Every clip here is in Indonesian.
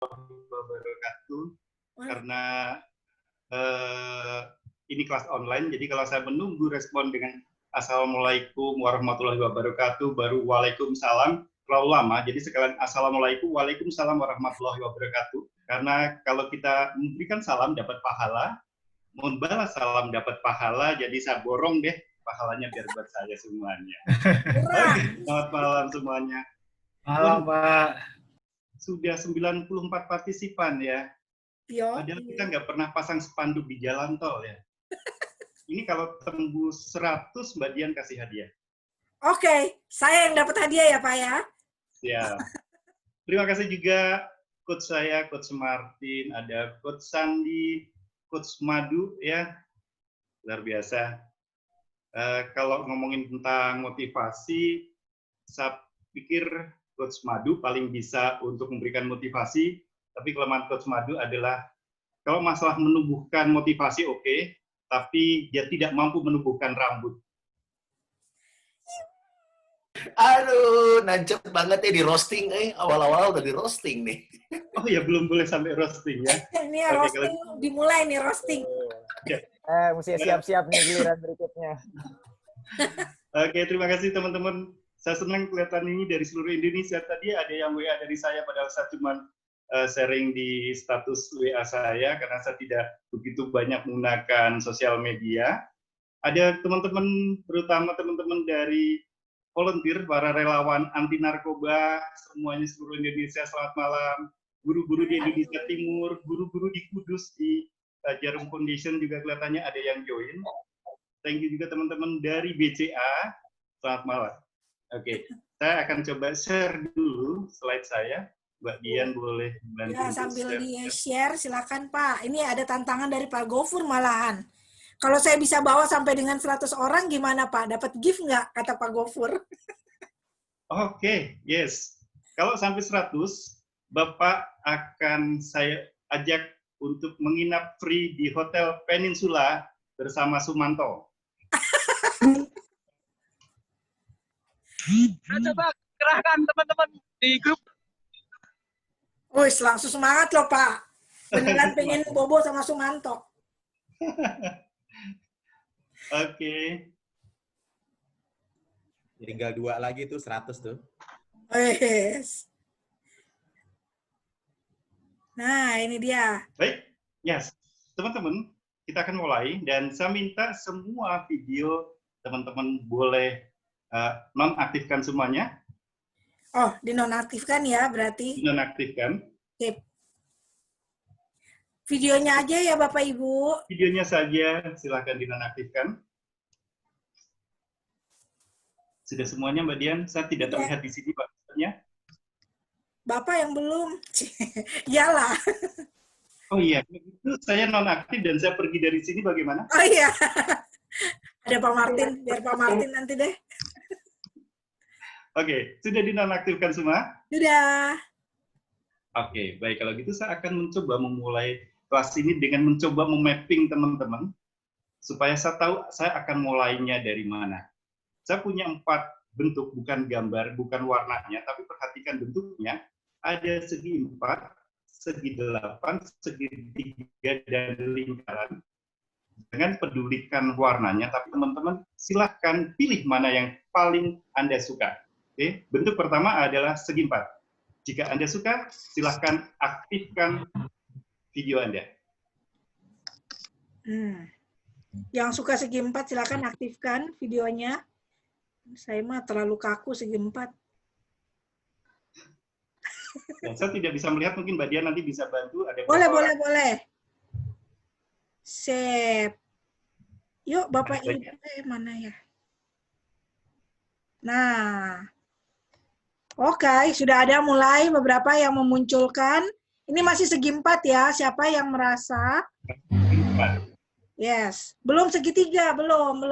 wabarakatuh. Karena ini kelas online, jadi kalau saya menunggu respon dengan Assalamualaikum warahmatullahi wabarakatuh, baru Waalaikumsalam, terlalu lama. Jadi sekalian Assalamualaikum, Waalaikumsalam warahmatullahi wabarakatuh. Karena kalau kita memberikan salam dapat pahala, membalas salam dapat pahala, jadi saya borong deh pahalanya biar buat saya semuanya. Oke, selamat malam semuanya. Malam, Pak. Sudah 94 partisipan ya. Padahal kita nggak pernah pasang spanduk di jalan tol ya. Ini kalau tembus 100, Mbak Dian kasih hadiah. Oke, saya yang dapat hadiah ya Pak ya. Siap. Terima kasih juga coach saya, Coach Martin, ada Coach Sandi, Coach Madu ya. Luar biasa. Kalau ngomongin tentang motivasi, saya pikir Coach Madu paling bisa untuk memberikan motivasi, tapi kelemahan Coach Madu adalah kalau masalah menumbuhkan motivasi oke, tapi dia tidak mampu menumbuhkan rambut. Aduh, nancep banget ya di roasting, awal-awal udah di roasting nih. Oh ya, belum boleh sampai roasting ya. Ini roasting, dimulai nih roasting. Mesti siap-siap nih giliran berikutnya. Oke, terima kasih teman-teman. Saya senang kelihatan ini dari seluruh Indonesia. Tadi ada yang WA dari saya, padahal saya cuma sharing di status WA saya karena saya tidak begitu banyak menggunakan sosial media. Ada teman-teman, terutama teman-teman dari volunteer, para relawan anti narkoba, semuanya seluruh Indonesia, selamat malam. Guru-guru di Indonesia Timur, guru-guru di Kudus, di Jarum Foundation juga kelihatannya ada yang join. Thank you juga teman-teman dari BCA, selamat malam. Oke, saya akan coba share dulu slide saya. Mbak Dian boleh bantu. Ya, sambil di-share, silakan Pak. Ini ada tantangan dari Pak Gofur malahan. Kalau saya bisa bawa sampai dengan 100 orang, gimana Pak? Dapat gift nggak, kata Pak Gofur? Oke, yes. Kalau sampai 100, Bapak akan saya ajak untuk menginap free di Hotel Peninsula bersama Sumanto. Coba kerahkan teman-teman di grup. Wih, langsung semangat loh Pak. Beneran pengen bobo sama Sumanto. Oke. Tinggal 2 lagi tuh 100 tuh. Yes. Nah, ini dia. Baik, yes. Teman-teman, kita akan mulai dan saya minta semua video teman-teman boleh nonaktifkan semuanya. Oh, dinonaktifkan ya berarti? Dinonaktifkan. Sip. Videonya aja ya Bapak Ibu. Videonya saja, silahkan dinonaktifkan. Sudah semuanya Mbak Dian? Saya tidak terlihat di sini Pak. Bapak yang belum. Iyalah. Oh iya, itu saya nonaktif dan saya pergi dari sini bagaimana? Oh iya. Ada Pak Martin, biar Pak Martin nanti deh. Oke, sudah dinonaktifkan semua? Sudah. Oke, baik. Kalau gitu saya akan mencoba memulai kelas ini dengan mencoba memapping teman-teman supaya saya tahu saya akan mulainya dari mana. Saya punya 4 bentuk, bukan gambar, bukan warnanya, tapi perhatikan bentuknya. Ada segi 4, segi 8, segi 3, dan lingkaran. Jangan pedulikan warnanya, tapi teman-teman silahkan pilih mana yang paling Anda suka. Oke, bentuk pertama adalah segi 4. Jika Anda suka, silahkan aktifkan video Anda. Yang suka segi 4, silahkan aktifkan videonya. Saya mah terlalu kaku segi 4. Dan saya tidak bisa melihat, mungkin Mbak Dian nanti bisa bantu. Ada Boleh. Sip. Yuk Bapak Ibu, mana ya? Nah. Oke, sudah ada mulai beberapa yang memunculkan. Ini masih segi 4 ya, siapa yang merasa? Yes. Belum segitiga, belum.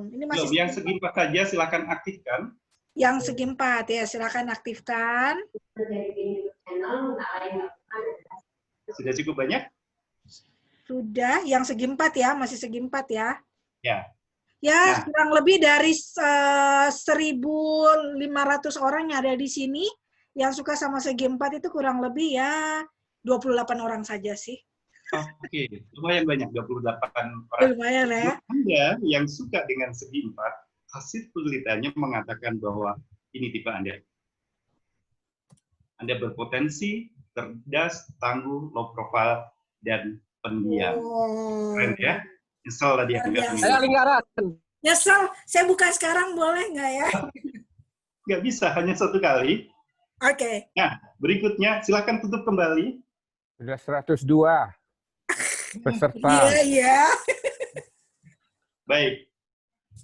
Ini masih belum, yang segi 4 saja silakan aktifkan. Yang segi 4 ya, silakan aktifkan. Sudah cukup banyak? Sudah, yang segi 4 ya, masih segi 4 ya. Ya. Ya, kurang lebih dari 1.500 orang yang ada di sini yang suka sama segi 4 itu kurang lebih ya 28 orang saja sih. Oke, lumayan banyak, 28 orang. Lumayan ya. Anda yang suka dengan segi 4, hasil penelitiannya mengatakan bahwa ini tipe Anda. Anda berpotensi, cerdas, tangguh, low profile, dan pendiam. Oh. Keren ya? Nyesel tadi yang nggak Saya milih. lingkaran. Nyesel, saya buka sekarang boleh nggak ya? Nggak bisa, hanya 1 kali. Oke. Nah, berikutnya, silakan tutup kembali. Sudah 102 peserta. Iya, iya. Baik.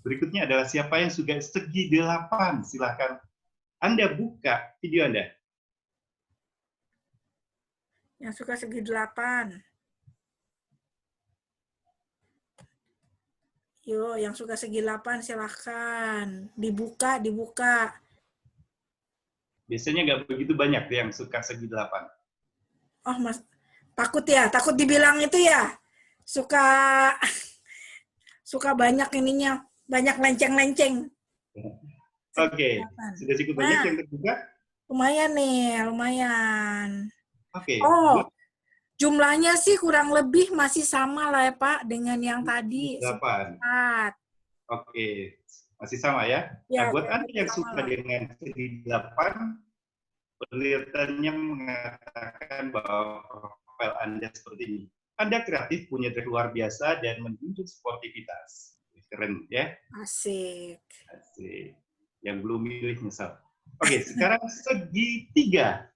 Berikutnya adalah siapa yang suka segi 8. Silakan Anda buka video Anda. Yang suka segi 8. Yuk, yang suka segi 8 silahkan. Dibuka, dibuka. Biasanya nggak begitu banyak yang suka segi 8. Oh, Mas. Takut ya? Takut dibilang itu ya? Suka banyak ininya. Banyak lenceng-lenceng. Oke, sudah cukup banyak yang terbuka? Lumayan nih, lumayan. Oke. Oh, jumlahnya sih kurang lebih masih sama lah ya Pak dengan yang tadi. 8. 4. Oke, masih sama ya? Ya, Nah, buat Anda yang sama suka lah. dengan segi 8, penelitiannya mengatakan bahwa profil Anda seperti ini. Anda kreatif, punya trik luar biasa, dan menjunjung sportivitas. Keren ya? Asik. Asik. Yang belum milih nyesal. Oke, sekarang segi 3.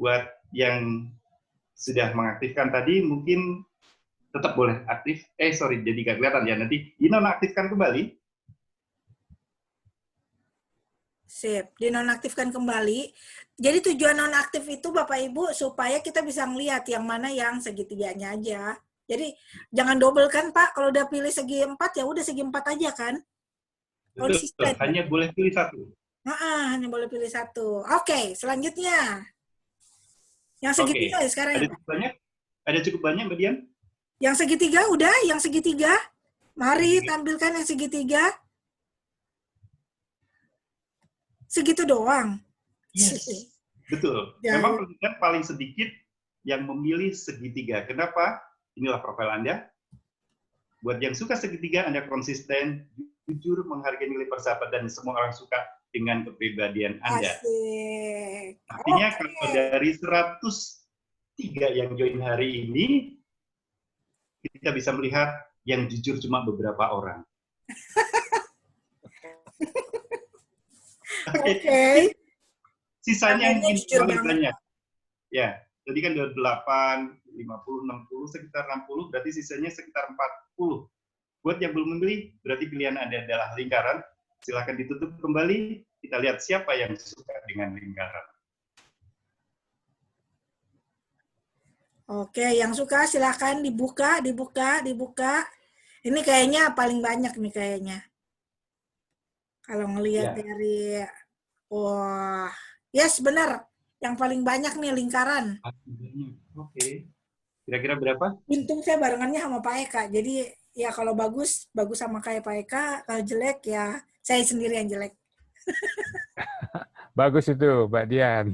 Buat yang sudah mengaktifkan tadi, mungkin tetap boleh aktif. Jadi nggak kelihatan ya. Nanti dinonaktifkan kembali. Sip, dinonaktifkan kembali. Jadi tujuan nonaktif itu Bapak Ibu supaya kita bisa melihat yang mana yang segitiganya aja. Jadi jangan double kan Pak, kalau udah pilih segi 4 ya udah segi 4 aja kan. Betul, Konsisten. hanya boleh pilih 1. Hanya boleh pilih 1. Oke, selanjutnya. Yang segitiga ya sekarang Ada ya Pak? cukup banyak? Ada cukup banyak, Mbak Dian? Yang segitiga udah, yang segitiga. Mari tampilkan yang segitiga. Segitu doang. Yes, betul. Ya, Memang penelitian paling sedikit yang memilih segitiga. Kenapa? Inilah profil Anda. Buat yang suka segitiga, Anda konsisten, jujur, menghargai nilai persahabatan, dan semua orang suka dengan kepribadian Anda. asik. Artinya Oke. kalau dari 103 yang join hari ini, kita bisa melihat yang jujur cuma beberapa orang. Oke. Sisanya Namanya yang jujur paling banget. banyak. Ya, tadi kan 28, 50, 60, sekitar 60, berarti sisanya sekitar 40. Buat yang belum memilih, berarti pilihan Anda adalah lingkaran. Silakan ditutup kembali, kita lihat siapa yang suka dengan lingkaran. Oke, yang suka silakan dibuka, dibuka, dibuka. Ini kayaknya paling banyak nih kayaknya. Kalau ngelihat Ya. dari, wah, yes benar. Yang paling banyak nih lingkaran. Oke. Kira-kira berapa? Untung saya barengannya sama Pak Eka. Jadi ya kalau bagus, bagus sama kayak Pak Eka. Kalau jelek ya saya sendiri yang jelek. Bagus itu, Mbak Dian.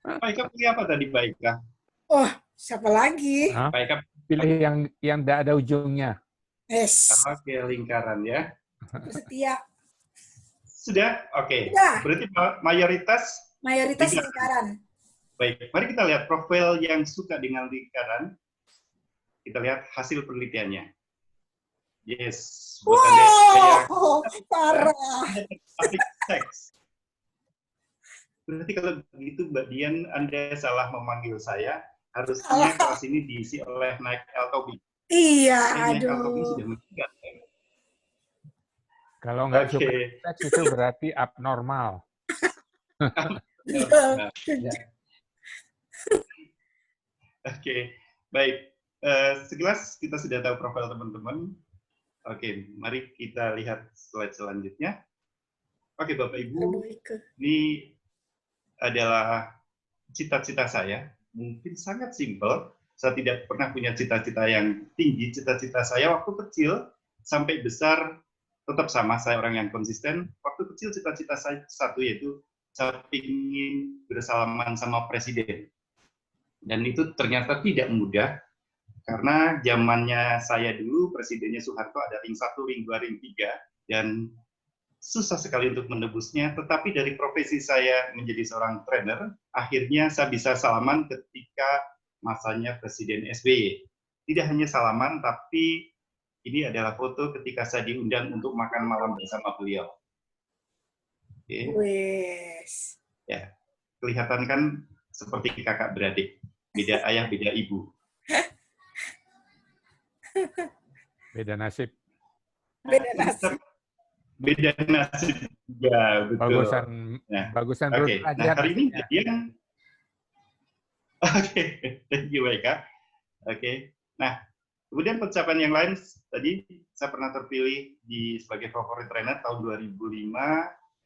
Pak Eka pilih apa tadi, Pak Eka? Oh, siapa lagi? Hah? Pak Eka, Pilih yang tidak ada ujungnya. Yes, oke, lingkaran ya. setia. Sudah? Oke. Sudah. Berarti mayoritas. Mayoritas Lingkaran. lingkaran. Baik, mari kita lihat profil yang suka dengan lingkaran. Kita lihat hasil penelitiannya. Yes. Buat Anda yang Wow, parah. public sex. Berarti kalau begitu, Mbak Dian, Anda salah memanggil saya. Harusnya kelas ini diisi oleh Naik Altobi. Iya, Naik Altobi aduh. sudah meninggal. Kalau nggak suka Oke. seks itu berarti abnormal. Iya. Oke, baik. Sekilas kita sudah tahu profil teman-teman. Oke, mari kita lihat slide selanjutnya. Oke, Bapak Ibu, ini adalah cita-cita saya. Mungkin sangat simpel. Saya tidak pernah punya cita-cita yang tinggi. Cita-cita saya waktu kecil sampai besar tetap sama. Saya orang yang konsisten. Waktu kecil cita-cita saya satu, yaitu saya ingin bersalaman sama presiden. Dan itu ternyata tidak mudah, karena zamannya saya dulu, presidennya Soeharto ada ring 1, ring 2, ring 3, dan susah sekali untuk menebusnya, tetapi dari profesi saya menjadi seorang trainer, akhirnya saya bisa salaman ketika masanya Presiden SBY. Tidak hanya salaman, tapi ini adalah foto ketika saya diundang untuk makan malam bersama beliau. Oke. Wes. Ya, kelihatan kan seperti kakak beradik, beda ayah, beda ibu. Beda nasib. Beda nasib. Beda nasib juga, betul. Bagusan Oke, belum nah hari ini nasibnya. jadian. Oke, thank you Eka. Oke, nah kemudian pencapaian yang lain tadi saya pernah terpilih sebagai favorit trainer tahun 2005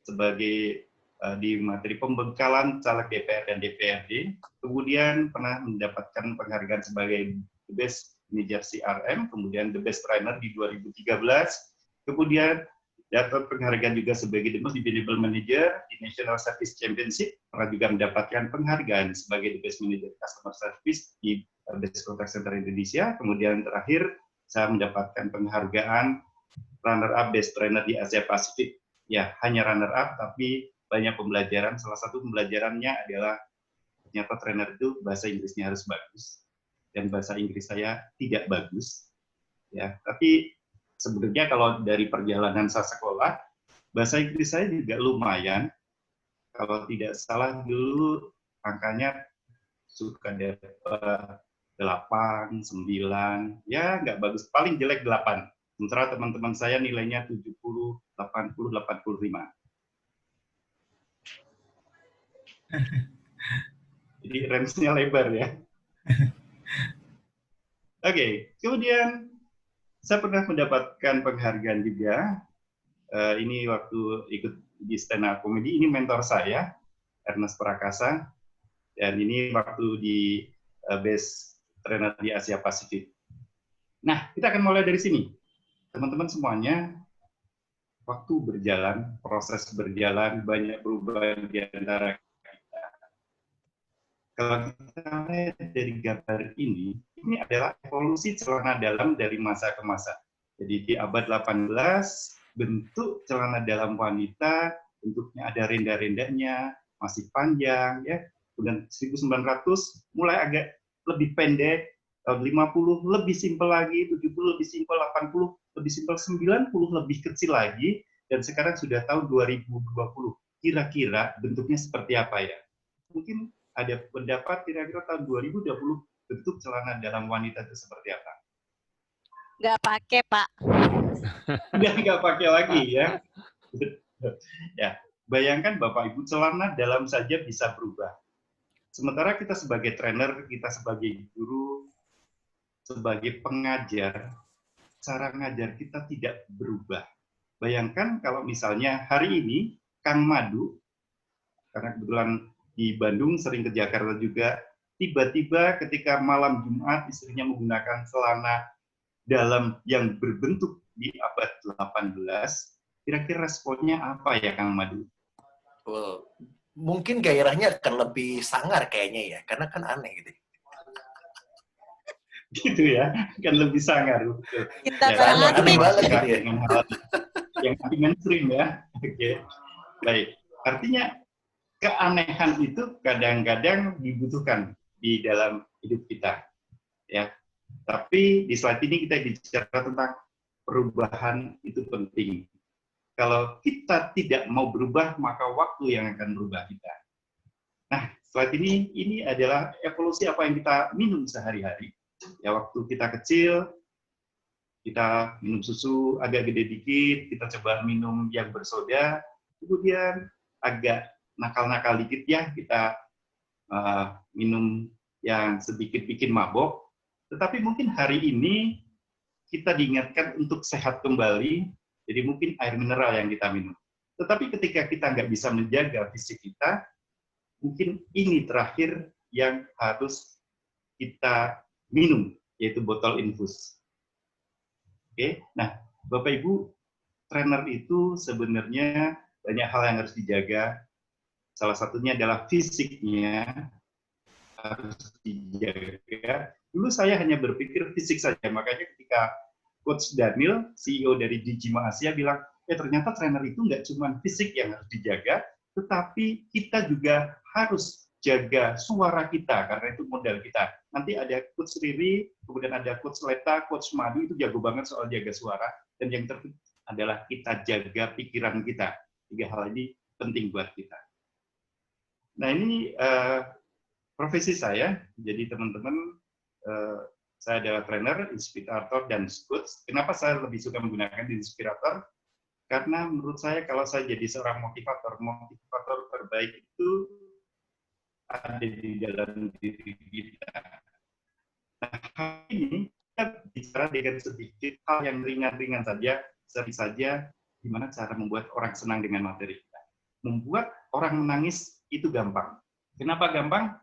sebagai di materi pembekalan caleg DPR dan DPRD. Kemudian pernah mendapatkan penghargaan sebagai The Best Manager CRM, kemudian The Best Trainer di 2013. Kemudian dapat penghargaan juga sebagai The Most Dependable Manager di National Service Championship. Pernah juga mendapatkan penghargaan sebagai The Best Manager Customer Service di Best Contact Center Indonesia. Kemudian terakhir, saya mendapatkan penghargaan runner-up Best Trainer di Asia Pasifik. Ya, hanya runner-up, tapi banyak pembelajaran. Salah satu pembelajarannya adalah ternyata trainer itu bahasa Inggrisnya harus bagus. Dan bahasa Inggris saya tidak bagus. Ya, tapi sebenarnya kalau dari perjalanan saya sekolah, bahasa Inggris saya juga lumayan. Kalau tidak salah dulu angkanya suka dapat 8, 9, ya nggak bagus. Paling jelek 8. Sementara teman-teman saya nilainya 70, 80, 85. Jadi range-nya lebar ya. Oke, kemudian saya pernah mendapatkan penghargaan juga. Ini waktu ikut di stand up comedy, ini mentor saya, Ernest Prakasa. Dan ini waktu di Best Trainer di Asia Pasifik. Nah, kita akan mulai dari sini. Teman-teman semuanya, waktu berjalan, proses berjalan, banyak perubahan di antara kita. Kalau kita lihat dari gambar ini adalah evolusi celana dalam dari masa ke masa. Jadi di abad 18, bentuk celana dalam wanita, bentuknya ada renda-rendanya, masih panjang, ya. Kemudian 1900 mulai agak lebih pendek, tahun 50 lebih simpel lagi, 70 lebih simpel, 80 lebih simpel, 90 lebih kecil lagi, dan sekarang sudah tahun 2020. Kira-kira bentuknya seperti apa ya? Mungkin ada pendapat kira-kira tahun 2020 bentuk celana dalam wanita itu seperti apa? Nggak pakai, Pak. Udah nggak pakai lagi ya. Ya, bayangkan Bapak Ibu, celana dalam saja bisa berubah. Sementara kita sebagai trainer, kita sebagai guru, sebagai pengajar, cara ngajar kita tidak berubah. Bayangkan kalau misalnya hari ini Kang Madu, karena kebetulan di Bandung sering ke Jakarta juga, tiba-tiba ketika malam Jumat istrinya menggunakan celana dalam yang berbentuk di abad 18, kira-kira responnya apa ya Kang Madu? Mungkin gairahnya akan lebih sangar kayaknya ya, karena kan aneh gitu. Gitu ya, kan lebih sangar. Kita Ya, aneh banget gitu ya. dengan hal yang mainstream ya. Oke, baik. Artinya keanehan itu kadang-kadang dibutuhkan di dalam hidup kita, ya. Tapi di slide ini kita bicara tentang perubahan itu penting. Kalau kita tidak mau berubah, maka waktu yang akan berubah kita. Nah, slide ini adalah evolusi apa yang kita minum sehari-hari. Ya, waktu kita kecil, kita minum susu agak gede dikit, kita coba minum yang bersoda, kemudian agak nakal-nakal dikit ya, kita minum yang sedikit bikin mabok. Tetapi mungkin hari ini kita diingatkan untuk sehat kembali, jadi mungkin air mineral yang kita minum. Tetapi ketika kita nggak bisa menjaga fisik kita, mungkin ini terakhir yang harus kita minum, yaitu botol infus. Oke, nah Bapak Ibu, trainer itu sebenarnya banyak hal yang harus dijaga. Salah satunya adalah fisiknya, harus dijaga. Dulu saya hanya berpikir fisik saja, makanya ketika Coach Daniel, CEO dari Digima Asia bilang, ternyata trainer itu nggak cuma fisik yang harus dijaga, tetapi kita juga harus jaga suara kita, karena itu modal kita. Nanti ada Coach Riri, kemudian ada Coach Leta, Coach Madu, itu jago banget soal jaga suara, dan yang terpenting adalah kita jaga pikiran kita. 3 hal ini penting buat kita. Nah, ini profesi saya, jadi teman-teman, saya adalah trainer, inspirator, dan coach. Kenapa saya lebih suka menggunakan inspirator? Karena menurut saya kalau saya jadi seorang motivator terbaik itu ada di dalam diri kita. Nah, hari ini kita bicara dengan sedikit hal yang ringan-ringan saja, sering saja, gimana cara membuat orang senang dengan materi kita. Membuat orang menangis itu gampang. Kenapa gampang?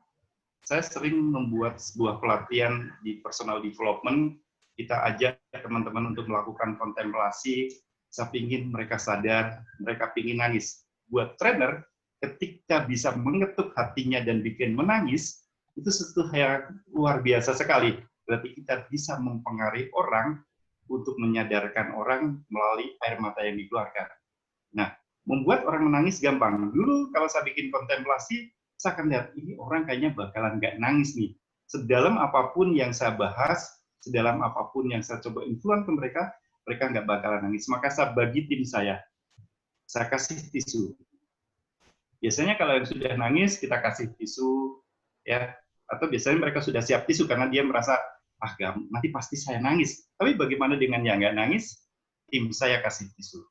Saya sering membuat sebuah pelatihan di personal development, kita ajak teman-teman untuk melakukan kontemplasi, saya ingin mereka sadar, mereka ingin nangis. Buat trainer, ketika bisa mengetuk hatinya dan bikin menangis, itu sesuatu yang luar biasa sekali. Berarti kita bisa mempengaruhi orang untuk menyadarkan orang melalui air mata yang dikeluarkan. Nah, membuat orang menangis gampang. Dulu kalau saya bikin kontemplasi, saya akan lihat, ini orang kayaknya bakalan nggak nangis nih. Sedalam apapun yang saya bahas, sedalam apapun yang saya coba influence ke mereka, mereka nggak bakalan nangis. Maka saya bagi tim saya kasih tisu. Biasanya kalau yang sudah nangis, kita kasih tisu, ya. Atau biasanya mereka sudah siap tisu karena dia merasa, nanti pasti saya nangis. Tapi bagaimana dengan yang nggak nangis? Tim saya kasih tisu.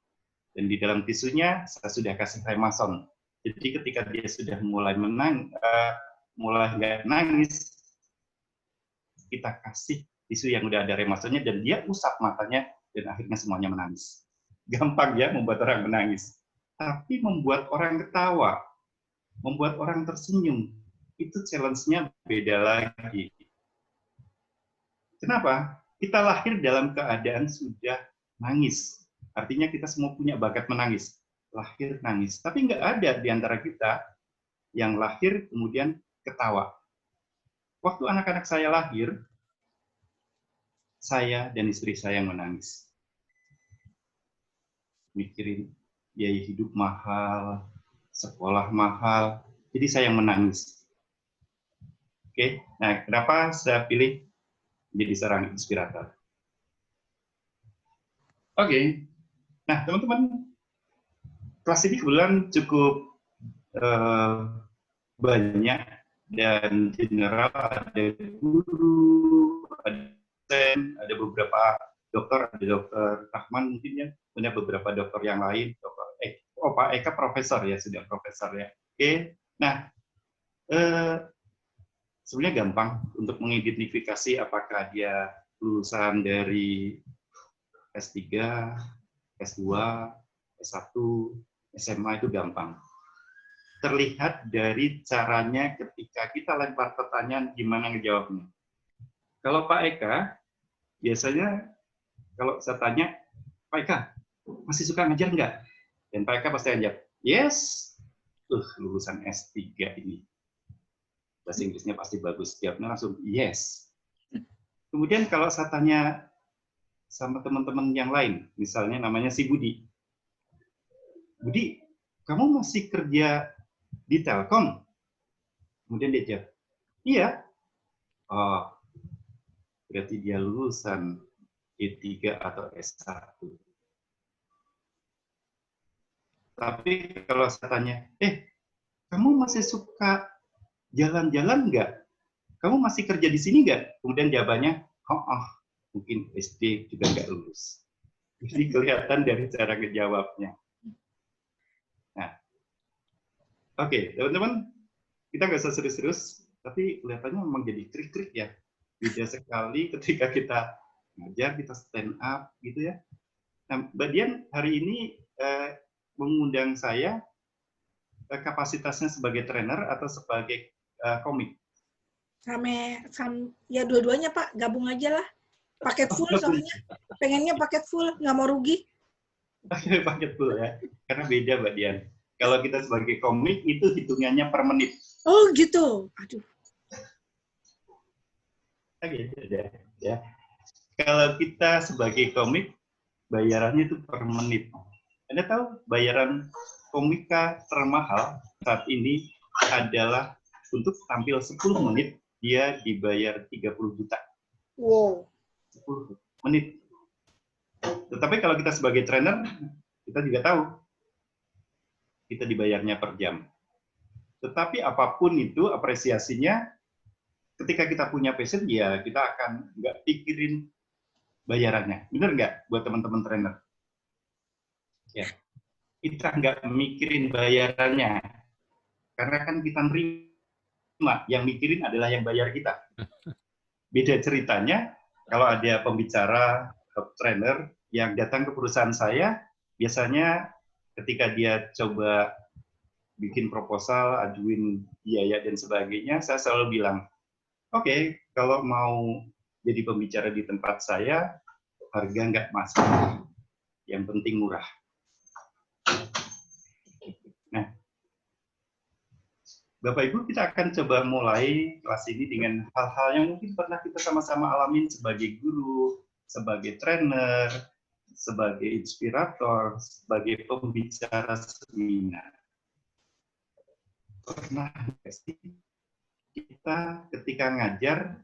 Dan di dalam tisunya, saya sudah kasih remason. Jadi ketika dia sudah mulai mulai nggak nangis, kita kasih tisu yang udah ada remasonnya dan dia usap matanya dan akhirnya semuanya menangis. Gampang ya membuat orang menangis. Tapi membuat orang ketawa, membuat orang tersenyum, itu challenge-nya beda lagi. Kenapa? Kita lahir dalam keadaan sudah nangis. Artinya kita semua punya bakat menangis. Lahir nangis. Tapi nggak ada di antara kita yang lahir kemudian ketawa. Waktu anak-anak saya lahir, saya dan istri saya yang menangis. Mikirin biaya hidup mahal, sekolah mahal, jadi saya yang menangis. Oke, nah kenapa saya pilih menjadi seorang inspirator? Oke, nah teman-teman, kelas ini kebetulan cukup banyak dan general, ada guru, ada dosen, ada beberapa dokter, ada dokter Rahman mungkin ya, ada beberapa dokter yang lain, Pak Eka profesor ya, sudah profesor ya. Oke, nah sebenarnya gampang untuk mengidentifikasi apakah dia lulusan dari S3, S2, S1, SMA itu gampang. Terlihat dari caranya ketika kita lempar pertanyaan gimana ngejawabnya. Kalau Pak Eka, biasanya kalau saya tanya, Pak Eka, masih suka ngajar nggak? Dan Pak Eka pasti jawab, yes. Lulusan S3 ini. Bahasa Inggrisnya pasti bagus. Jawabnya langsung, yes. Kemudian kalau saya tanya sama teman-teman yang lain, misalnya namanya si Budi. Budi, kamu masih kerja di Telkom? Kemudian dia jawab, iya. Oh, berarti dia lulusan E3 atau S1. Tapi kalau saya tanya, kamu masih suka jalan-jalan nggak? Kamu masih kerja di sini nggak? Kemudian jawabannya, mungkin SD juga nggak lulus. Jadi kelihatan dari cara ngejawabnya. Nah, oke, teman-teman, kita nggak usah serius-serius, tapi kelihatannya memang jadi trik-trik ya. Beda sekali ketika kita ngajar, kita stand up, gitu ya. Nah, Mbak Dian hari ini mengundang saya, kapasitasnya sebagai trainer atau sebagai komik? Ya dua-duanya Pak, gabung aja lah. Paket full soalnya, pengennya paket full, nggak mau rugi. Paket full ya, karena beda Mbak Dian. Kalau kita sebagai komik itu hitungannya per menit. Oh gitu, aduh. Oke, udah. Ya. Kalau kita sebagai komik, bayarannya itu per menit. Anda tahu bayaran komika termahal saat ini adalah untuk tampil 10 menit, dia dibayar 30 juta. Wow. 10 menit. Tetapi kalau kita sebagai trainer, kita juga tahu, kita dibayarnya per jam. Tetapi apapun itu, apresiasinya, ketika kita punya passion, ya kita akan nggak pikirin bayarannya. Bener nggak buat teman-teman trainer? Ya. Kita nggak mikirin bayarannya. Karena kan kita nerima, yang mikirin adalah yang bayar kita. Beda ceritanya, kalau ada pembicara atau trainer yang datang ke perusahaan saya, biasanya ketika dia coba bikin proposal, ajuin biaya dan sebagainya, saya selalu bilang, oke, kalau mau jadi pembicara di tempat saya, harga nggak masalah. Yang penting murah. Nah, Bapak Ibu, kita akan coba mulai kelas ini dengan hal-hal yang mungkin pernah kita sama-sama alamin sebagai guru, sebagai trainer, sebagai inspirator, sebagai pembicara seminar. Pernah nggak sih kita ketika ngajar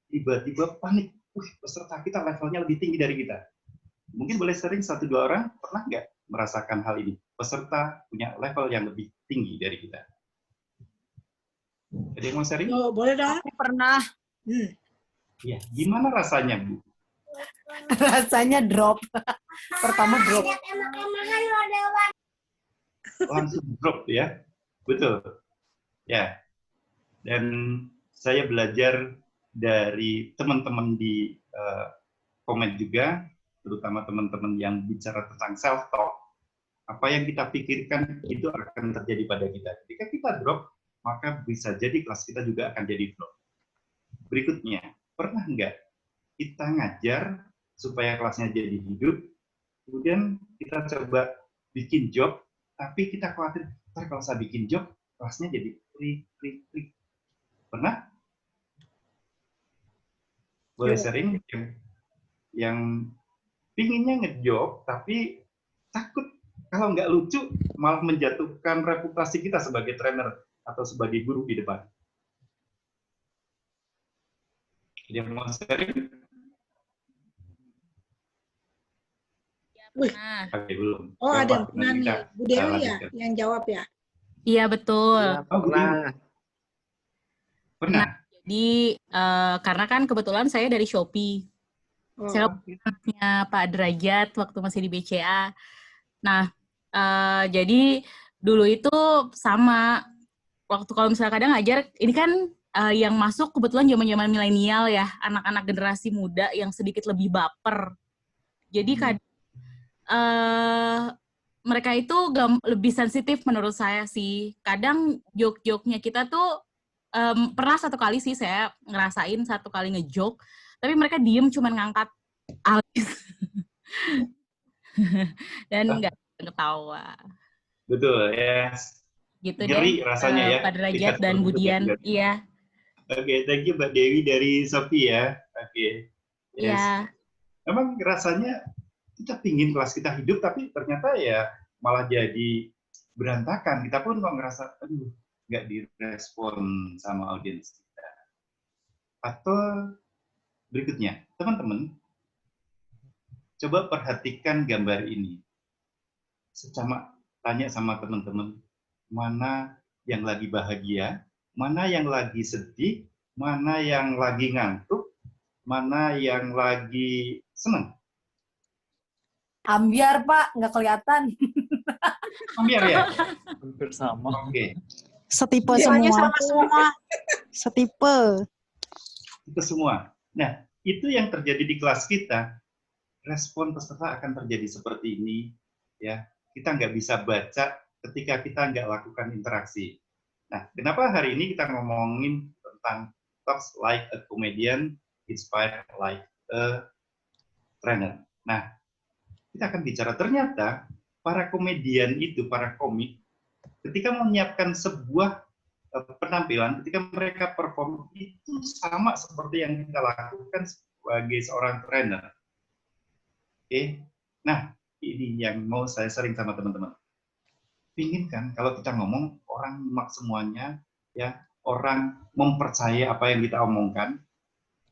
tiba-tiba panik, peserta kita levelnya lebih tinggi dari kita. Mungkin boleh sering 1-2 orang, pernah nggak merasakan hal ini? Peserta punya level yang lebih tinggi dari kita. Ada yang mau sharing? Oh, boleh dong. Aku pernah. Ya, gimana rasanya, Bu? Rasanya drop. Pertama drop. Langsung drop ya. Betul. Ya. Dan saya belajar dari teman-teman di komen juga, terutama teman-teman yang bicara tentang self-talk. Apa yang kita pikirkan itu akan terjadi pada kita. Ketika kita drop, maka bisa jadi kelas kita juga akan jadi drop. Berikutnya, pernah nggak kita ngajar supaya kelasnya jadi hidup, kemudian kita coba bikin job, tapi kita khawatir, kalau saya bikin job, kelasnya jadi klik. Pernah? Boleh sharing yang pinginnya ngejob, tapi takut kalau nggak lucu, malah menjatuhkan reputasi kita sebagai trainer atau sebagai guru di depan. Jadi mau sharing? Nah, Oke, belum. Oh, Gak ada apa, yang nanti nih. kita Bu Dewi ya lanjutkan. yang jawab ya. iya betul. Oh, pernah. Pernah. Jadi karena kan kebetulan saya dari Shopee. Oh. Saya punya Pak Derajat waktu masih di BCA. Nah, jadi dulu itu sama waktu kalau misalnya kadang ngajar, ini kan yang masuk kebetulan zaman-zaman milenial ya, anak-anak generasi muda yang sedikit lebih baper. Jadi kadang mereka itu lebih sensitif menurut saya sih. Kadang joke-joke-nya kita tuh pernah satu kali sih saya ngerasain satu kali ngejoke, tapi mereka diem cuman ngangkat alis dan nggak ketawa. Betul, ya. Gitu Ngeri deh, rasanya ya. Pak Derajat dan Budian. Iya. Oke, thank you Mbak Dewi dari Shopee ya. Oke. Yes. Iya. Memang rasanya kita pingin kelas kita hidup, tapi ternyata ya malah jadi berantakan. Kita pun kok ngerasa, aduh, nggak direspon sama audiens kita. Atau berikutnya, teman-teman, coba perhatikan gambar ini. Sama tanya sama teman-teman, mana yang lagi bahagia, mana yang lagi sedih, mana yang lagi ngantuk, mana yang lagi senang. Ambiar, Pak, nggak kelihatan. Ambiar ya? Hampir sama. Oke. Setipe Soalnya semua. Setipe. Itu semua. Nah, itu yang terjadi di kelas kita. Respon peserta akan terjadi seperti ini. Ya, kita nggak bisa baca ketika kita nggak lakukan interaksi. Nah, kenapa hari ini kita ngomongin tentang talks like a comedian, inspire like a trainer. Nah, kita akan bicara ternyata para komedian itu, para komik, ketika menyiapkan sebuah penampilan ketika mereka perform itu sama seperti yang kita lakukan sebagai seorang trainer. Oke, nah ini yang mau saya sering sama teman-teman. Pingin kan kalau kita ngomong orang nyimak semuanya, ya orang mempercaya apa yang kita omongkan.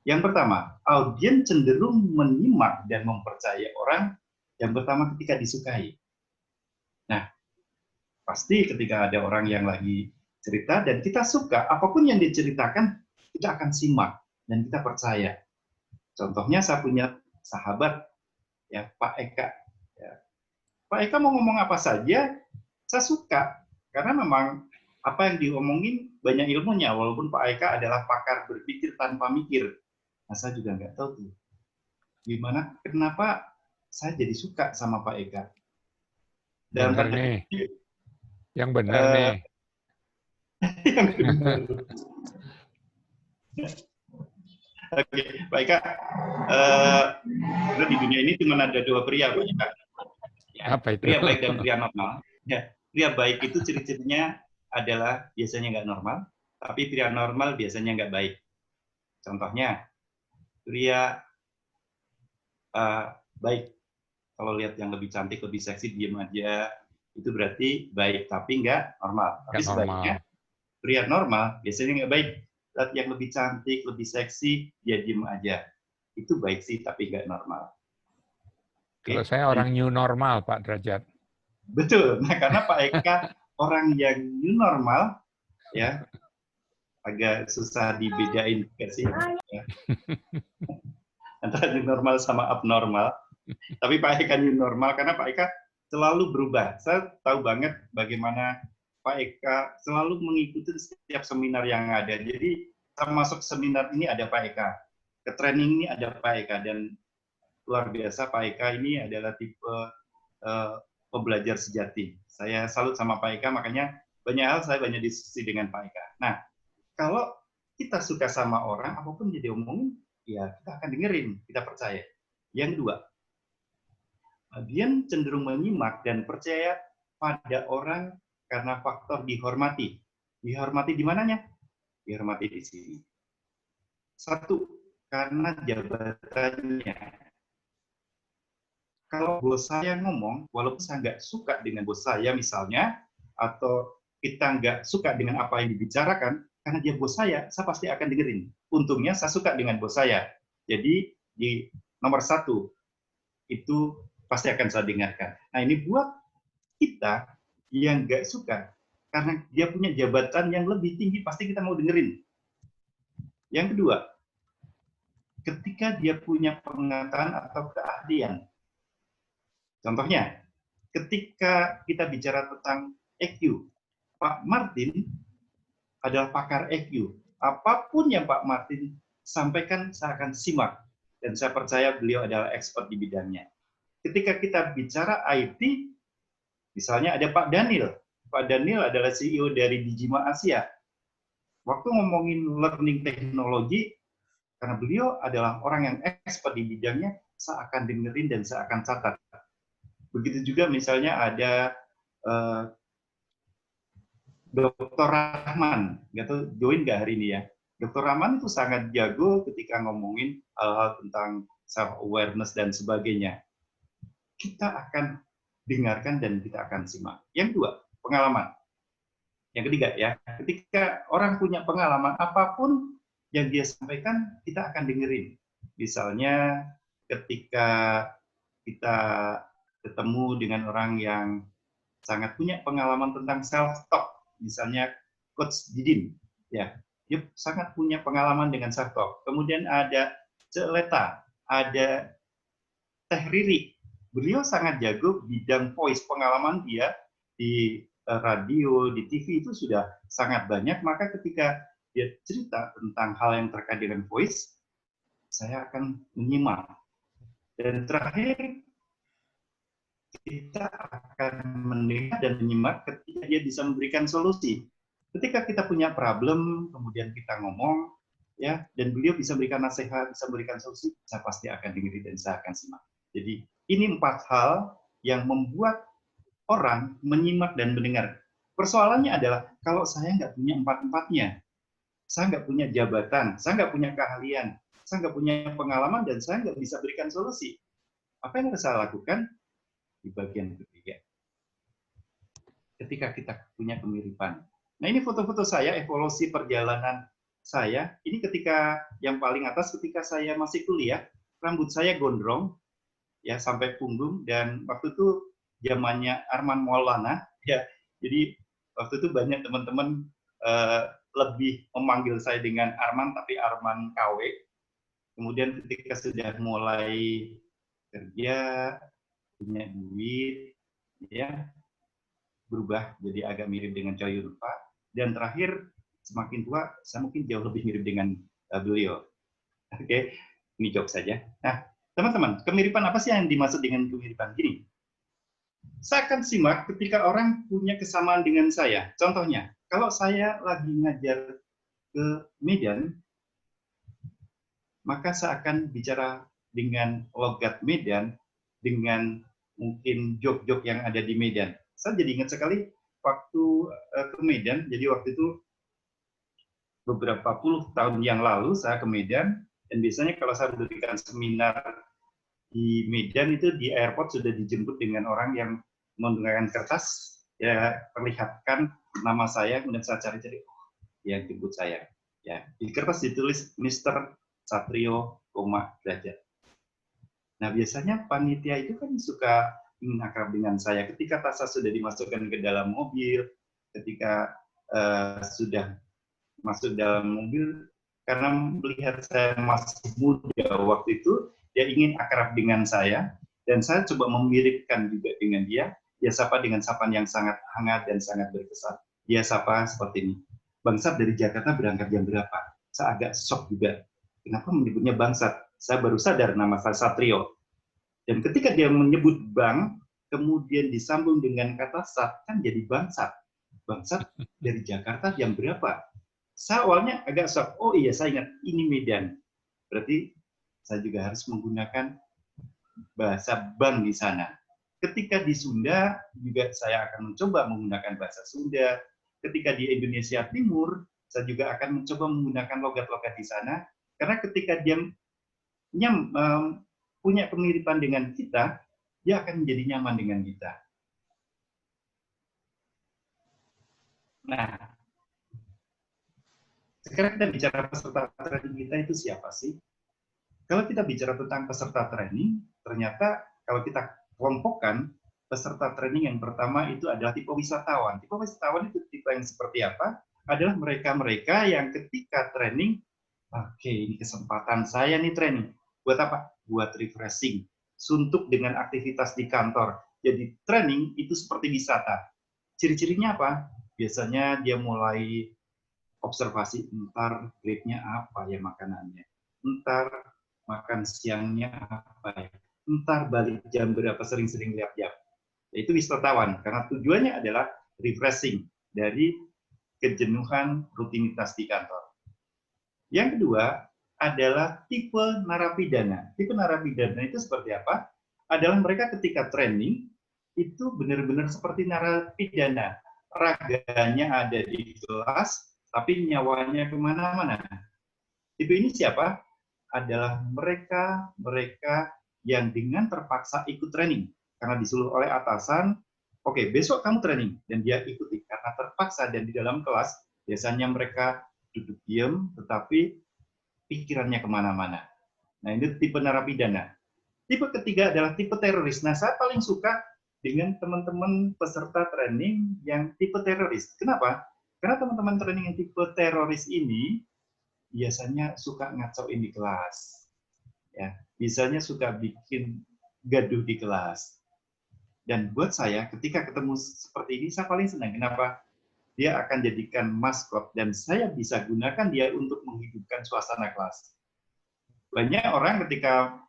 Yang pertama, audiens cenderung menyimak dan mempercaya orang yang pertama ketika disukai. Nah, pasti ketika ada orang yang lagi cerita dan kita suka, apapun yang diceritakan, kita akan simak dan kita percaya. Contohnya saya punya sahabat, ya Pak Eka. Ya. Pak Eka mau ngomong apa saja, saya suka. Karena memang apa yang diomongin banyak ilmunya, walaupun Pak Eka adalah pakar berpikir tanpa mikir. Nah, saya juga nggak tahu tuh, gimana, kenapa saya jadi suka sama Pak Eka. Dan benar nih. Yang benar nih. Yang benar. Oke, Pak Eka, di dunia ini cuma ada dua pria, Pak Eka. Ya, Apa itu? pria baik dan pria normal. Ya, pria baik itu ciri-cirinya adalah biasanya nggak normal, tapi pria normal biasanya nggak baik. Contohnya, pria baik, kalau lihat yang lebih cantik, lebih seksi, diem aja, itu berarti baik, tapi nggak normal. Tapi sebaliknya, pria normal biasanya nggak baik. Lihat yang lebih cantik, lebih seksi, dia diem aja. Itu baik sih, tapi nggak normal. Kalau saya orang new normal, Pak Derajat. Betul. Nah, karena Pak Eka orang yang new normal, ya, agak susah dibedain sih. Ya. Antara new normal sama abnormal. Tapi Pak Eka new normal karena Pak Eka selalu berubah. Saya tahu banget bagaimana Pak Eka selalu mengikuti setiap seminar yang ada. Jadi termasuk seminar ini ada Pak Eka, ke training ini ada Pak Eka, dan luar biasa Pak Eka ini adalah tipe pembelajar sejati. Saya salut sama Pak Eka, makanya banyak hal saya banyak diskusi dengan Pak Eka. Nah, kalau kita suka sama orang, apapun yang diomongin, ya kita akan dengerin, kita percaya. Yang kedua, dia cenderung menyimak dan percaya pada orang karena faktor dihormati. Dihormati di mananya? Dihormati di sini. Satu, karena jabatannya. Kalau bos saya ngomong, walaupun saya nggak suka dengan bos saya misalnya, atau kita nggak suka dengan apa yang dibicarakan, karena dia bos saya pasti akan dengerin. Untungnya saya suka dengan bos saya. Jadi di nomor satu, itu pasti akan saya dengarkan. Nah ini buat kita yang nggak suka, karena dia punya jabatan yang lebih tinggi, pasti kita mau dengerin. Yang kedua, ketika dia punya pengetahuan atau keahlian. Contohnya, ketika kita bicara tentang EQ, Pak Martin adalah pakar EQ. Apapun yang Pak Martin sampaikan, saya akan simak. Dan saya percaya beliau adalah expert di bidangnya. Ketika kita bicara IT, misalnya ada Pak Daniel. Pak Daniel adalah CEO dari Digima Asia. Waktu ngomongin learning technology, karena beliau adalah orang yang expert di bidangnya, saya akan dengerin dan saya akan catat. Begitu juga misalnya ada Dr. Rahman, nggak tahu join nggak hari ini ya. Dr. Rahman itu sangat jago ketika ngomongin hal-hal tentang self-awareness dan sebagainya. Kita akan dengarkan dan kita akan simak. Yang kedua, pengalaman. Yang ketiga ya, ketika orang punya pengalaman, apapun yang dia sampaikan, kita akan dengerin. Misalnya ketika kita ketemu dengan orang yang sangat punya pengalaman tentang self-talk, misalnya Coach Didin, ya, dia sangat punya pengalaman dengan self-talk. Kemudian ada Cek Leta, ada Teh Riri, beliau sangat jago bidang voice, pengalaman dia di radio, di TV itu sudah sangat banyak, maka ketika dia cerita tentang hal yang terkait dengan voice, saya akan menyimak. Dan terakhir, kita akan mendengar dan menyimak ketika dia bisa memberikan solusi. Ketika kita punya problem, kemudian kita ngomong, ya, dan beliau bisa memberikan nasihat, bisa memberikan solusi, saya pasti akan dengerin dan saya akan simak. Jadi ini 4 hal yang membuat orang menyimak dan mendengar. Persoalannya adalah kalau saya nggak punya empat-empatnya, saya nggak punya jabatan, saya nggak punya keahlian, saya nggak punya pengalaman, dan saya nggak bisa berikan solusi. Apa yang harus saya lakukan? Di bagian ketiga. Ketika kita punya kemiripan. Nah, ini foto-foto saya, evolusi perjalanan saya. Ini ketika yang paling atas, ketika saya masih kuliah, rambut saya gondrong, ya sampai punggung, dan waktu itu zamannya Arman Maulana, ya. Jadi waktu itu banyak teman-teman lebih memanggil saya dengan Arman, tapi Arman KW. Kemudian ketika sudah mulai kerja, punya duit, ya berubah jadi agak mirip dengan Choy Yun Fat. Dan terakhir, semakin tua, saya mungkin jauh lebih mirip dengan beliau. Oke, ini joke saja. Nah, teman-teman, kemiripan apa sih yang dimaksud dengan kemiripan? Gini, saya akan simak ketika orang punya kesamaan dengan saya. Contohnya, kalau saya lagi ngajar ke Medan, maka saya akan bicara dengan logat Medan, dengan mungkin jok-jok yang ada di Medan. Saya jadi ingat sekali waktu ke Medan, jadi waktu itu beberapa puluh tahun yang lalu saya ke Medan, dan biasanya kalau saya berikan seminar di Medan itu di airport sudah dijemput dengan orang yang menggunakan kertas, ya perlihatkan nama saya, kemudian saya cari-cari, oh, yang jemput saya. Ya, di kertas ditulis Mr. Satrio, Derajat. Nah, biasanya panitia itu kan suka ingin akrab dengan saya. Ketika tas saya sudah dimasukkan ke dalam mobil, ketika sudah masuk dalam mobil, karena melihat saya masih muda waktu itu, dia ingin akrab dengan saya, dan saya coba memiripkan juga dengan dia. Dia sapa dengan sapaan yang sangat hangat dan sangat berkesan. Dia sapa seperti ini, Bangsat dari Jakarta berangkat jam berapa? Saya agak shock juga. Kenapa menyebutnya Bangsat? Saya baru sadar nama saya Satrio. Dan ketika dia menyebut bang, kemudian disambung dengan kata sat, kan jadi bangsat. Bangsat dari Jakarta jam berapa? Saya awalnya agak shock. Oh iya, saya ingat, ini Medan. Berarti saya juga harus menggunakan bahasa bang di sana. Ketika di Sunda, juga saya akan mencoba menggunakan bahasa Sunda. Ketika di Indonesia Timur, saya juga akan mencoba menggunakan logat-logat di sana. Karena ketika dia punya kemiripan dengan kita, dia akan menjadi nyaman dengan kita. Nah, sekarang kita bicara peserta training kita itu siapa sih? Kalau kita bicara tentang peserta training, ternyata kalau kita kelompokkan, peserta training yang pertama itu adalah tipe wisatawan. Tipe wisatawan itu tipe yang seperti apa? Adalah mereka-mereka yang ketika training, oke, ini kesempatan saya nih training. Buat apa? Buat refreshing, suntuk dengan aktivitas di kantor. Jadi training itu seperti wisata. Ciri-cirinya apa? Biasanya dia mulai observasi, entar breaknya apa ya makanannya, entar makan siangnya apa ya, entar balik jam berapa, sering-sering lihat jam. Itu wisatawan, karena tujuannya adalah refreshing dari kejenuhan rutinitas di kantor. Yang kedua adalah tipe narapidana. Tipe narapidana itu seperti apa? Adalah mereka ketika training itu benar-benar seperti narapidana. Raganya ada di kelas, tapi nyawanya kemana-mana. Tipe ini siapa? Adalah mereka yang dengan terpaksa ikut training. Karena disuruh oleh atasan, oke, besok kamu training. Dan dia ikuti karena terpaksa, dan di dalam kelas biasanya mereka duduk diam, tetapi pikirannya kemana-mana. Nah, ini tipe narapidana. Tipe ketiga adalah tipe teroris. Nah, saya paling suka dengan teman-teman peserta training yang tipe teroris. Kenapa? Karena teman-teman training yang tipe teroris ini biasanya suka ngacauin di kelas. Ya, biasanya suka bikin gaduh di kelas. Dan buat saya, ketika ketemu seperti ini, saya paling senang. Kenapa? Dia akan jadikan maskot, dan saya bisa gunakan dia untuk menghidupkan suasana kelas. Banyak orang ketika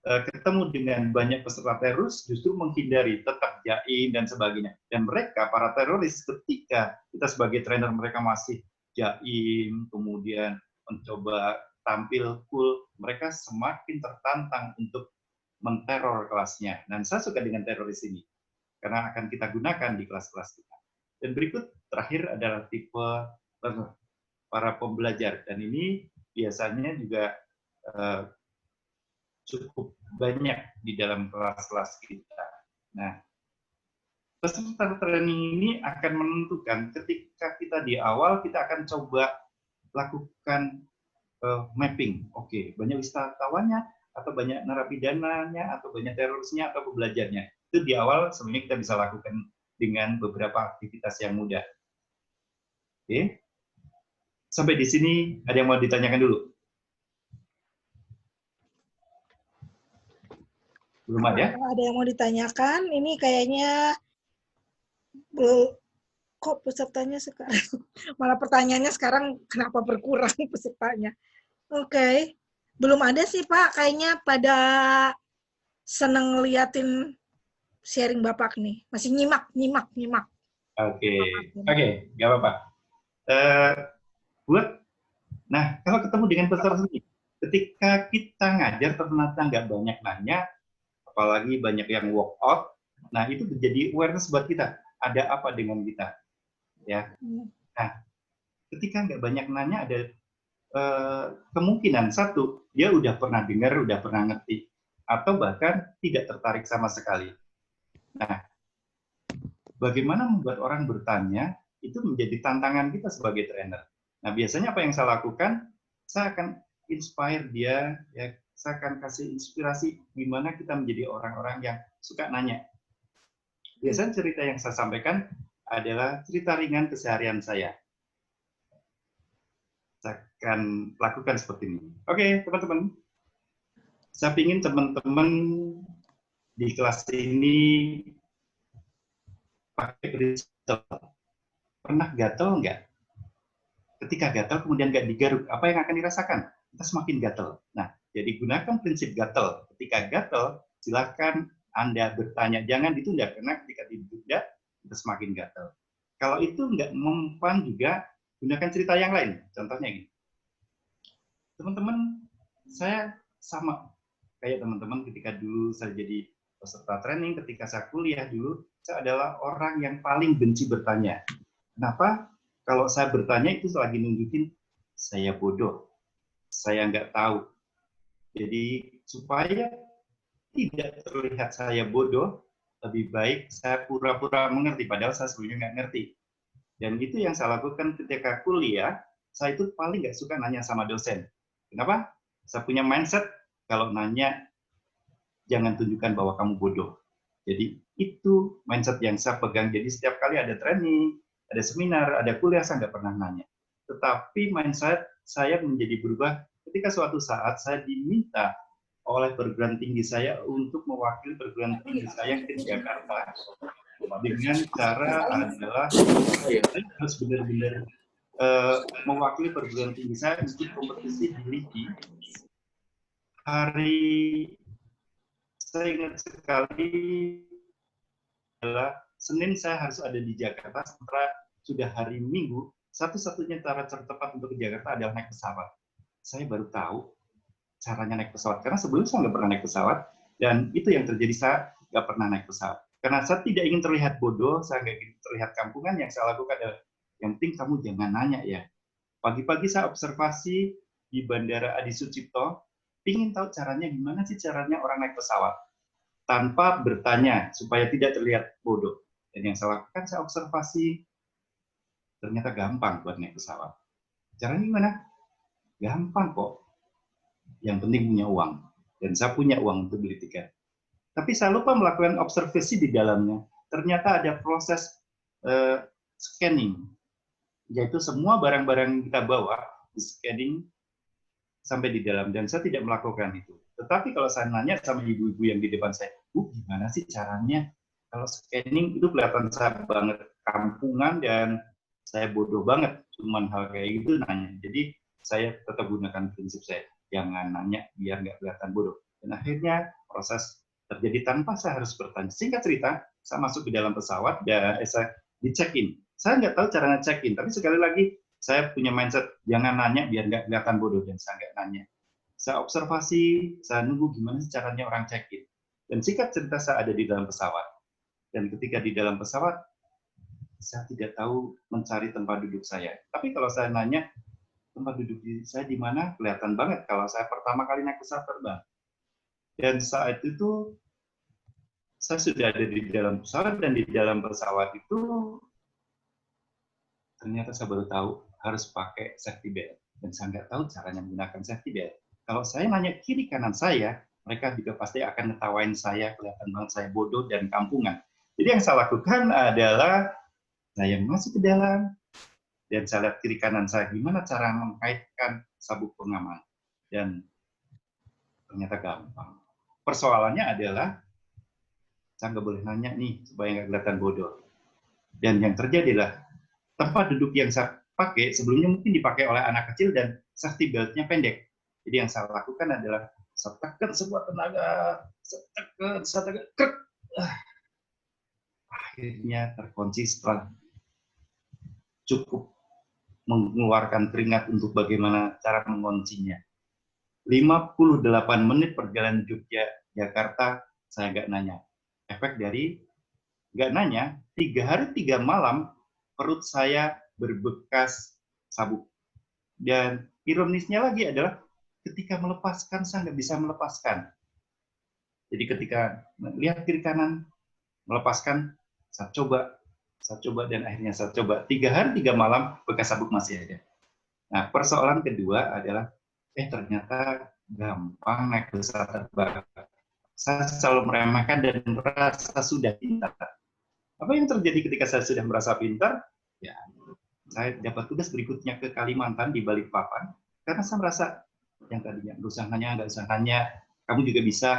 ketemu dengan banyak peserta teroris justru menghindari, tetap jaim dan sebagainya. Dan mereka, para teroris, ketika kita sebagai trainer mereka masih jaim, kemudian mencoba tampil cool, mereka semakin tertantang untuk menteror kelasnya. Dan saya suka dengan teroris ini, karena akan kita gunakan di kelas-kelas kita. Dan berikut terakhir adalah tipe learner, para pembelajar. Dan ini biasanya juga cukup banyak di dalam kelas-kelas kita. Nah, peserta training ini akan menentukan ketika kita di awal, kita akan coba lakukan mapping. Oke, banyak wisatawannya, atau banyak narapidananya, atau banyak terorisnya, atau pembelajarnya. Itu di awal sebenarnya kita bisa lakukan dengan beberapa aktivitas yang mudah. Oke. Sampai di sini ada yang mau ditanyakan dulu? Belum ada? Ada yang mau ditanyakan? Ini kayaknya kok pesertanya sekarang malah pertanyaannya sekarang kenapa berkurang pesertanya? Oke. Belum ada sih Pak, kayaknya pada seneng ngeliatin sharing Bapak nih. Masih nyimak. Oke, nggak apa-apa. Nah, kalau ketemu dengan peserta sendiri, ketika kita ngajar ternyata nggak banyak nanya, apalagi banyak yang walk out, nah itu menjadi awareness buat kita. Ada apa dengan kita? Ya. Nah, ketika nggak banyak nanya, ada kemungkinan satu, dia udah pernah dengar, udah pernah ngerti, atau bahkan tidak tertarik sama sekali. Nah, bagaimana membuat orang bertanya, itu menjadi tantangan kita sebagai trainer. Nah, biasanya apa yang saya lakukan, saya akan inspire dia, ya, saya akan kasih inspirasi gimana kita menjadi orang-orang yang suka nanya. Biasanya cerita yang saya sampaikan adalah cerita ringan keseharian saya. Saya akan lakukan seperti ini. Oke, teman-teman. Saya ingin teman-teman di kelas ini pakai prinsip. Pernah gatel nggak? Ketika gatel kemudian nggak digaruk, apa yang akan dirasakan? Kita semakin gatel. Nah, jadi gunakan prinsip gatel. Ketika gatel, silakan Anda bertanya. Jangan ditunda, karena ketika ditunda, kita semakin gatel. Kalau itu nggak mempan juga, gunakan cerita yang lain. Contohnya gini. Teman-teman, saya sama kayak teman-teman ketika dulu saya jadi peserta training, ketika saya kuliah dulu, saya adalah orang yang paling benci bertanya. Kenapa? Kalau saya bertanya itu lagi nunjukin saya bodoh, saya nggak tahu. Jadi supaya tidak terlihat saya bodoh, lebih baik saya pura-pura mengerti, padahal saya sebenarnya nggak ngerti. Dan itu yang saya lakukan ketika kuliah, saya itu paling nggak suka nanya sama dosen. Kenapa? Saya punya mindset, kalau nanya, jangan tunjukkan bahwa kamu bodoh. Jadi itu mindset yang saya pegang. Jadi setiap kali ada training, ada seminar, ada kuliah, saya nggak pernah nanya. Tetapi mindset saya menjadi berubah ketika suatu saat saya diminta oleh perguruan tinggi saya untuk mewakili perguruan tinggi saya ke Jakarta. Dengan cara adalah saya harus benar-benar mewakili perguruan tinggi saya untuk kompetisi di LIPI. Hari saya ingat sekali adalah Senin saya harus ada di Jakarta, sementara sudah hari Minggu, satu-satunya cara tertepat untuk ke Jakarta adalah naik pesawat. Saya baru tahu caranya naik pesawat, karena sebelumnya saya nggak pernah naik pesawat, dan itu yang terjadi, saya nggak pernah naik pesawat. Karena saya tidak ingin terlihat bodoh, saya nggak ingin terlihat kampungan, yang saya lakukan adalah, yang penting kamu jangan nanya ya. Pagi-pagi saya observasi di Bandara Adi Sucipto, ingin tahu caranya, gimana sih caranya orang naik pesawat, tanpa bertanya, supaya tidak terlihat bodoh. Dan yang saya lakukan, saya observasi, ternyata gampang buat naik pesawat. Caranya gimana? Gampang kok. Yang penting punya uang. Dan saya punya uang untuk beli tiket. Tapi saya lupa melakukan observasi di dalamnya. Ternyata ada proses scanning. Yaitu semua barang-barang yang kita bawa, di scanning sampai di dalam. Dan saya tidak melakukan itu. Tetapi kalau saya nanya sama ibu-ibu yang di depan saya, gimana sih caranya? Kalau scanning itu kelihatan saya banget kampungan dan saya bodoh banget. Cuman hal kayak gitu nanya. Jadi saya tetap gunakan prinsip saya. Jangan nanya biar nggak kelihatan bodoh. Dan akhirnya proses terjadi tanpa saya harus bertanya. Singkat cerita, saya masuk ke dalam pesawat dan saya di check-in. Saya nggak tahu caranya check-in, tapi sekali lagi saya punya mindset jangan nanya biar nggak kelihatan bodoh, dan saya nggak nanya. Saya observasi, saya nunggu gimana caranya orang check-in. Dan singkat cerita saya ada di dalam pesawat. Dan ketika di dalam pesawat, saya tidak tahu mencari tempat duduk saya. Tapi kalau saya nanya, tempat duduk saya di mana, kelihatan banget kalau saya pertama kali naik pesawat terbang. Dan saat itu saya sudah ada di dalam pesawat, dan di dalam pesawat itu ternyata saya baru tahu harus pakai safety belt. Dan saya nggak tahu caranya menggunakan safety belt. Kalau saya nanya kiri kanan saya, mereka juga pasti akan ngetawain saya, kelihatan banget saya bodoh dan kampungan. Jadi yang saya lakukan adalah saya masuk ke dalam, dan saya lihat kiri kanan saya gimana cara mengkaitkan sabuk pengaman. Dan ternyata gampang. Persoalannya adalah saya nggak boleh nanya nih supaya nggak kelihatan bodoh. Dan yang terjadi adalah tempat duduk yang saya pakai sebelumnya mungkin dipakai oleh anak kecil dan safety belt-nya pendek. Jadi yang saya lakukan adalah saya tekan sebuah tenaga, saya tekan, krek. Akhirnya terkunci setelah cukup mengeluarkan keringat untuk bagaimana cara menguncinya. 58 menit perjalanan Jogja-Jakarta saya nggak nanya. Efek dari nggak nanya, 3 hari 3 malam perut saya berbekas sabuk. Dan ironisnya lagi adalah ketika melepaskan, saya nggak bisa melepaskan. Jadi ketika lihat kiri kanan, melepaskan, saya coba, dan akhirnya saya coba. 3 hari 3 malam, bekas sabuk masih ada. Nah, persoalan kedua adalah, ternyata gampang naik pesawat terbang. Saya selalu meremehkan dan merasa sudah pintar. Apa yang terjadi ketika saya sudah merasa pintar? Ya, saya dapat tugas berikutnya ke Kalimantan di Balikpapan, karena saya merasa yang tadinya nggak usah nanya, kamu juga bisa,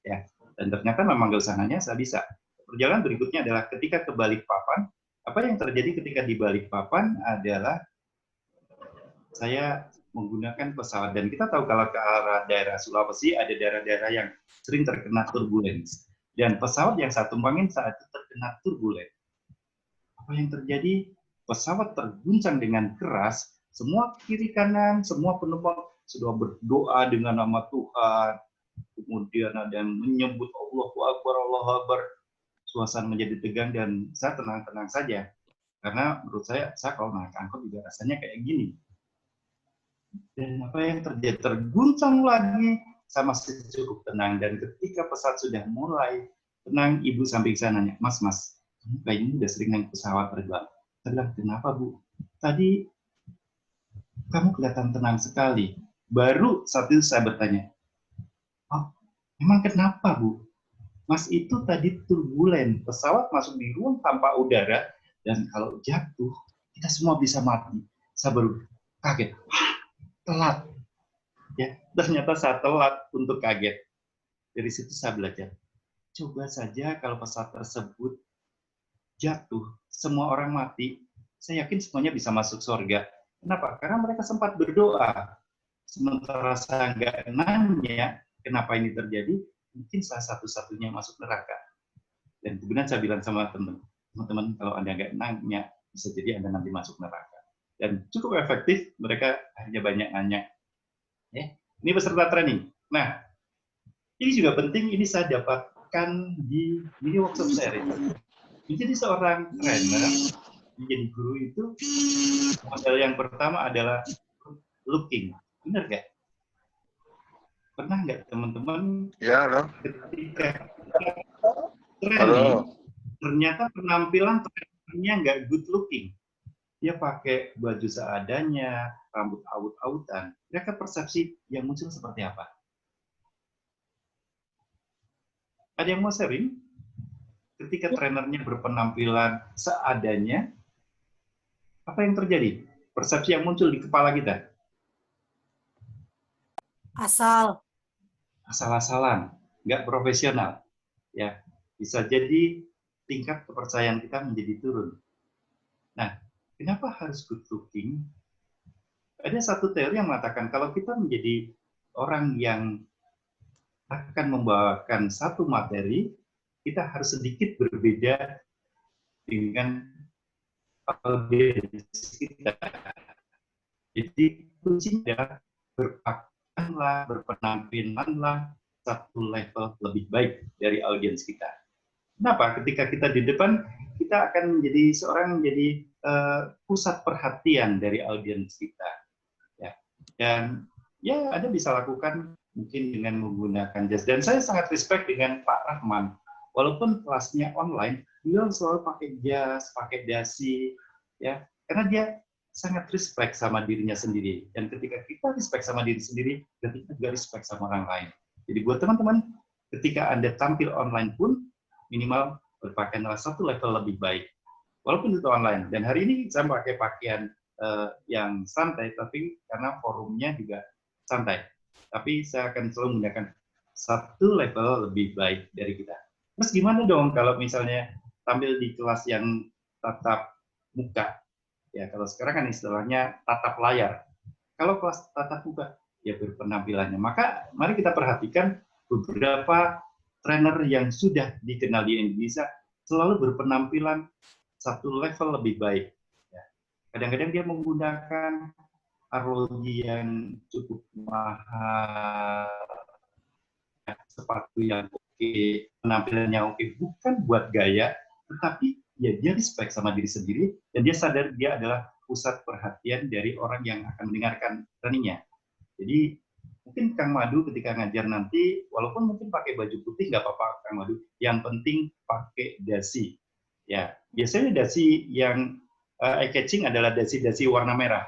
ya. Dan ternyata memang nggak usah nanya, saya bisa. Perjalanan berikutnya adalah ketika ke Balikpapan. Apa yang terjadi ketika di Balikpapan adalah saya menggunakan pesawat, dan kita tahu kalau ke arah daerah Sulawesi ada daerah-daerah yang sering terkena turbulence, dan pesawat yang saya tumpangin saat itu terkena turbulence. Apa yang terjadi? Pesawat terguncang dengan keras, semua kiri kanan, semua penumpang sudah berdoa dengan nama Tuhan, kemudian ada yang menyebut Allahu Akbar, Allahu Akbar. Suasana menjadi tegang, dan saya tenang-tenang saja. Karena menurut saya kalau naik angkot juga rasanya kayak gini. Dan apa yang terjadi? Terguncang lagi, saya masih cukup tenang. Dan ketika pesawat sudah mulai tenang, ibu samping saya nanya, Mas, kamu kayaknya udah sering naik pesawat terbang. Saya bilang, kenapa Bu? Tadi kamu kelihatan tenang sekali. Baru saat itu saya bertanya, oh, emang kenapa Bu? Mas, itu tadi turbulen, pesawat masuk di ruang tanpa udara, dan kalau jatuh, kita semua bisa mati. Saya baru kaget, telat. Ya, ternyata saya telat untuk kaget. Dari situ saya belajar. Coba saja kalau pesawat tersebut jatuh, semua orang mati, saya yakin semuanya bisa masuk surga. Kenapa? Karena mereka sempat berdoa. Sementara saya nggak nanya kenapa ini terjadi, mungkin saya satu-satunya masuk neraka. Dan kemudian saya bilang sama teman-teman, kalau Anda nggak nanya, bisa jadi Anda nanti masuk neraka. Dan cukup efektif, mereka akhirnya banyak nanya. Ini peserta training. Nah, ini juga penting, ini saya dapatkan di mini workshop sharing. Menjadi seorang trainer, menjadi guru itu, model yang pertama adalah looking. Benar nggak? Pernah nggak teman-teman ketika training, ternyata penampilan trainernya nggak good looking. Dia pakai baju seadanya, rambut aut-autan. Mereka persepsi yang muncul seperti apa? Ada yang mau sharing? Ketika trainernya berpenampilan seadanya, apa yang terjadi? Persepsi yang muncul di kepala kita? Asal-asalan, nggak profesional. Ya, bisa jadi tingkat kepercayaan kita menjadi turun. Nah, kenapa harus good looking? Ada satu teori yang mengatakan kalau kita menjadi orang yang akan membawakan satu materi, kita harus sedikit berbeda dengan audiens kita. Jadi kuncinya berpakaianlah, berpenampilanlah satu level lebih baik dari audiens kita. Kenapa? Ketika kita di depan, kita akan menjadi pusat perhatian dari audiens kita. Ya. Dan ya Anda bisa lakukan mungkin dengan menggunakan jas. Dan saya sangat respect dengan Pak Rahman. Walaupun kelasnya online, beliau selalu pakai jas, pakai dasi, ya, karena dia sangat respect sama dirinya sendiri. Dan ketika kita respect sama diri sendiri, berarti kita juga respect sama orang lain. Jadi buat teman-teman, ketika Anda tampil online pun, minimal berpakaianlah satu level lebih baik. Walaupun itu online. Dan hari ini saya pakai pakaian yang santai, tapi karena forumnya juga santai. Tapi saya akan selalu menggunakan satu level lebih baik dari kita. Terus gimana dong kalau misalnya tampil di kelas yang tatap muka? Ya, kalau sekarang kan istilahnya tatap layar. Kalau kelas tatap muka, ya berpenampilannya. Maka mari kita perhatikan beberapa trainer yang sudah dikenal di Indonesia selalu berpenampilan satu level lebih baik. Ya. Kadang-kadang dia menggunakan arloji yang cukup mahal, ya, sepatu yang oke, penampilannya oke, bukan buat gaya, tetapi ya dia respect sama diri sendiri, dan dia sadar dia adalah pusat perhatian dari orang yang akan mendengarkan trainingnya. Jadi mungkin Kang Madu ketika ngajar nanti, walaupun mungkin pakai baju putih nggak apa-apa Kang Madu, yang penting pakai dasi. Ya, biasanya dasi yang eye-catching adalah dasi-dasi warna merah.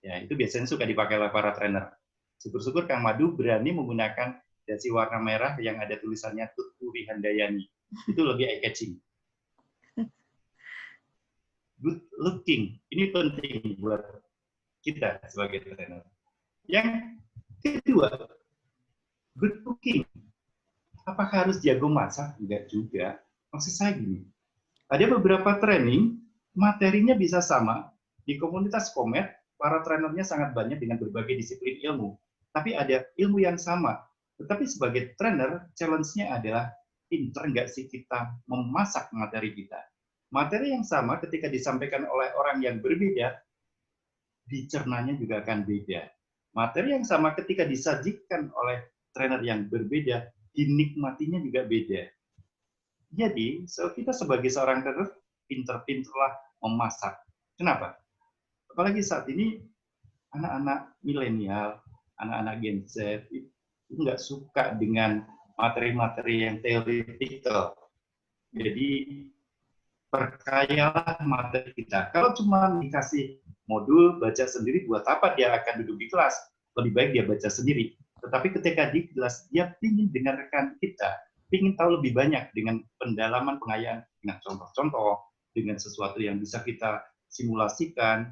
Ya, itu biasanya suka dipakai oleh para trainer. Syukur-syukur Kang Madu berani menggunakan dasi warna merah yang ada tulisannya Tuturi Handayani. Itu lebih eye-catching. Good looking, ini penting buat kita sebagai trainer. Yang kedua, good cooking. Apakah harus jago masak? Enggak juga. Maksud saya gini, ada beberapa training, materinya bisa sama. Di komunitas Komet, para trainernya sangat banyak dengan berbagai disiplin ilmu. Tapi ada ilmu yang sama. Tetapi sebagai trainer, challenge-nya adalah pinter nggak sih kita memasak materi kita. Materi yang sama ketika disampaikan oleh orang yang berbeda, dicernanya juga akan beda. Materi yang sama ketika disajikan oleh trainer yang berbeda, dinikmatinya juga beda. Jadi, kita sebagai seorang trainer, pinter-pinterlah memasak. Kenapa? Apalagi saat ini, anak-anak milenial, anak-anak Gen Z, itu nggak suka dengan materi-materi yang theoretical. Jadi, perkayalah materi kita. Kalau cuma dikasih modul, baca sendiri, buat apa dia akan duduk di kelas? Lebih baik dia baca sendiri. Tetapi ketika di kelas, dia ingin dengarkan kita, ingin tahu lebih banyak dengan pendalaman pengayaan, dengan contoh-contoh, dengan sesuatu yang bisa kita simulasikan.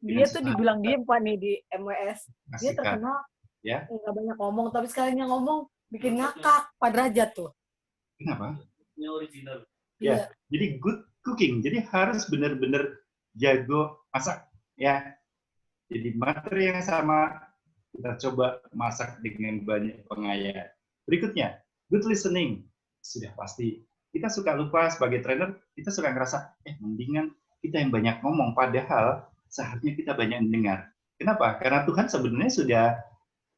Dia tuh dibilang diem Pak nih di MWS. Dia terkenal ya, nggak banyak ngomong, tapi sekalinya ngomong bikin ngakak Pak Derajat tuh. Kenapa? Ini original. Ya, jadi good cooking. Jadi harus benar-benar jago masak, ya. Jadi materi yang sama kita coba masak dengan banyak pengayaan. Berikutnya, good listening. Sudah pasti. Kita suka lupa sebagai trainer, kita suka ngerasa, mendingan kita yang banyak ngomong, padahal seharusnya kita banyak mendengar. Kenapa? Karena Tuhan sebenarnya sudah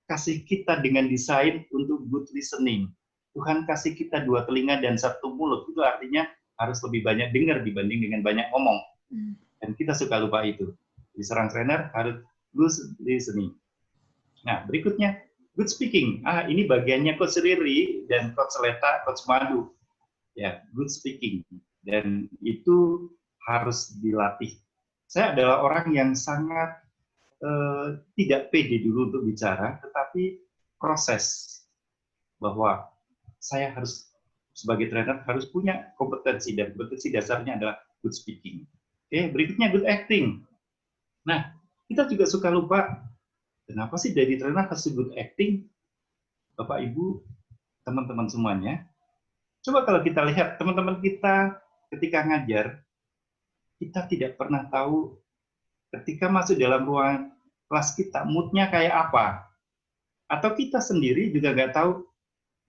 kasih kita dengan desain untuk good listening. Tuhan kasih kita 2 telinga dan 1 mulut. Itu artinya harus lebih banyak dengar dibanding dengan banyak ngomong. Dan kita suka lupa itu. Jadi seorang trainer harus good listening. Nah, berikutnya, good speaking. Ini bagiannya Coach Riri dan Coach Leta, Coach Madu. Ya, good speaking. Dan itu harus dilatih. Saya adalah orang yang sangat tidak pede dulu untuk bicara, tetapi proses bahwa saya harus sebagai trainer harus punya kompetensi, dan kompetensi dasarnya adalah good speaking. Oke, berikutnya good acting. Nah, kita juga suka lupa, kenapa sih jadi trainer harus good acting? Bapak, Ibu, teman-teman semuanya, coba kalau kita lihat teman-teman kita ketika ngajar, kita tidak pernah tahu ketika masuk dalam ruang kelas kita, mood-nya kayak apa. Atau kita sendiri juga nggak tahu,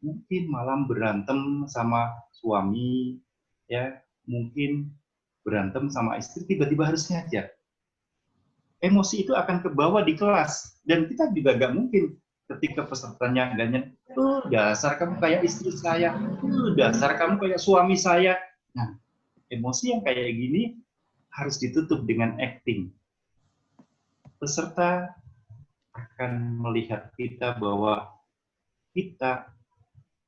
mungkin malam berantem sama suami, ya, mungkin berantem sama istri, tiba-tiba harus ngajar. Emosi itu akan kebawa di kelas, dan kita juga nggak mungkin ketika pesertanya nggak dasar kamu kayak istri saya, dasar kamu kayak suami saya. Nah, emosi yang kayak gini harus ditutup dengan acting. Peserta akan melihat kita bahwa kita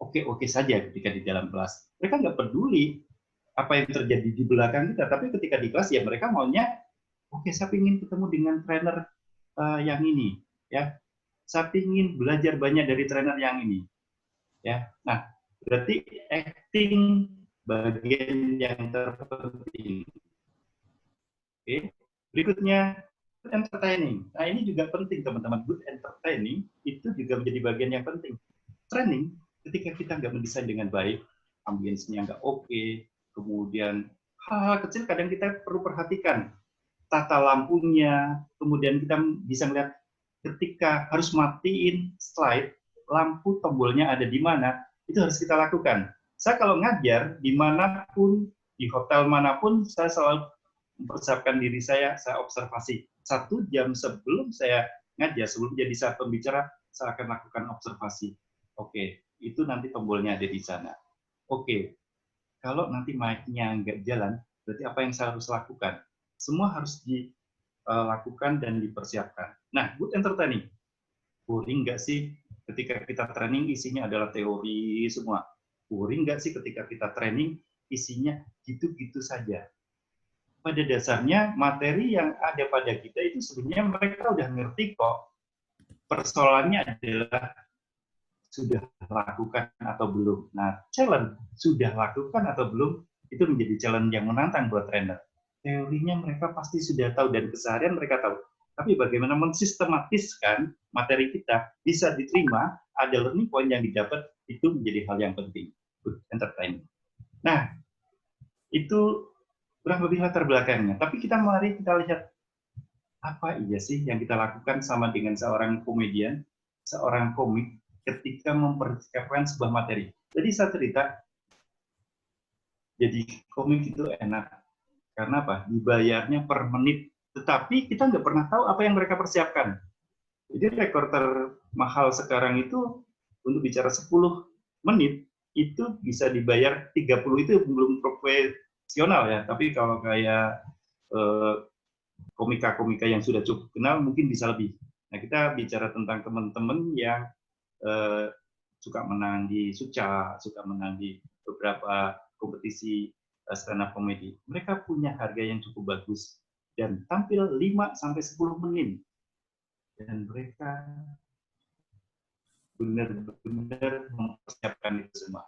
oke-oke saja ketika di dalam kelas. Mereka nggak peduli apa yang terjadi di belakang kita, tapi ketika di kelas ya mereka maunya, oke, saya ingin ketemu dengan trainer yang ini, ya. Saya ingin belajar banyak dari trainer yang ini, ya. Nah, berarti acting bagian yang terpenting. Oke, berikutnya good entertaining. Nah, ini juga penting teman-teman. Good entertaining itu juga menjadi bagian yang penting. Training ketika kita nggak mendesain dengan baik, ambience-nya nggak oke, kemudian hal-hal kecil kadang kita perlu perhatikan. Tata lampunya, kemudian kita bisa melihat ketika harus matiin slide, lampu tombolnya ada di mana, itu harus kita lakukan. Saya kalau ngajar, dimanapun, di hotel manapun, saya selalu mempersiapkan diri saya observasi. 1 jam sebelum saya ngajar, sebelum jadi saya pembicara, saya akan lakukan observasi. Oke, itu nanti tombolnya ada di sana. Oke, kalau nanti mic-nya nggak jalan, berarti apa yang saya harus lakukan? Semua harus dilakukan dan dipersiapkan. Nah, good entertaining. Boring nggak sih ketika kita training isinya adalah teori semua? Boring nggak sih ketika kita training isinya gitu-gitu saja? Pada dasarnya materi yang ada pada kita itu sebenarnya mereka udah ngerti kok. Persoalannya adalah sudah lakukan atau belum. Nah, challenge sudah lakukan atau belum itu menjadi challenge yang menantang buat trainer. Teorinya mereka pasti sudah tahu dan keseharian mereka tahu. Tapi bagaimana mensistematiskan materi kita bisa diterima, ada learning point yang didapat, itu menjadi hal yang penting. Good entertaining. Nah, itu kurang lebih latar belakangnya. Tapi mari kita lihat apa iya sih yang kita lakukan sama dengan seorang komedian, seorang komik ketika mempersiapkan sebuah materi. Jadi saya cerita, jadi komik itu enak. Karena apa? Dibayarnya per menit. Tetapi kita nggak pernah tahu apa yang mereka persiapkan. Jadi rekor termahal sekarang itu untuk bicara 10 menit, itu bisa dibayar 30 itu belum profesional ya, tapi kalau kayak komika-komika yang sudah cukup kenal mungkin bisa lebih. Nah, kita bicara tentang teman-teman yang suka menang di Suca, suka menang di beberapa kompetisi stand up comedy. Mereka punya harga yang cukup bagus dan tampil 5-10 menit. Dan mereka benar-benar mempersiapkan itu semua.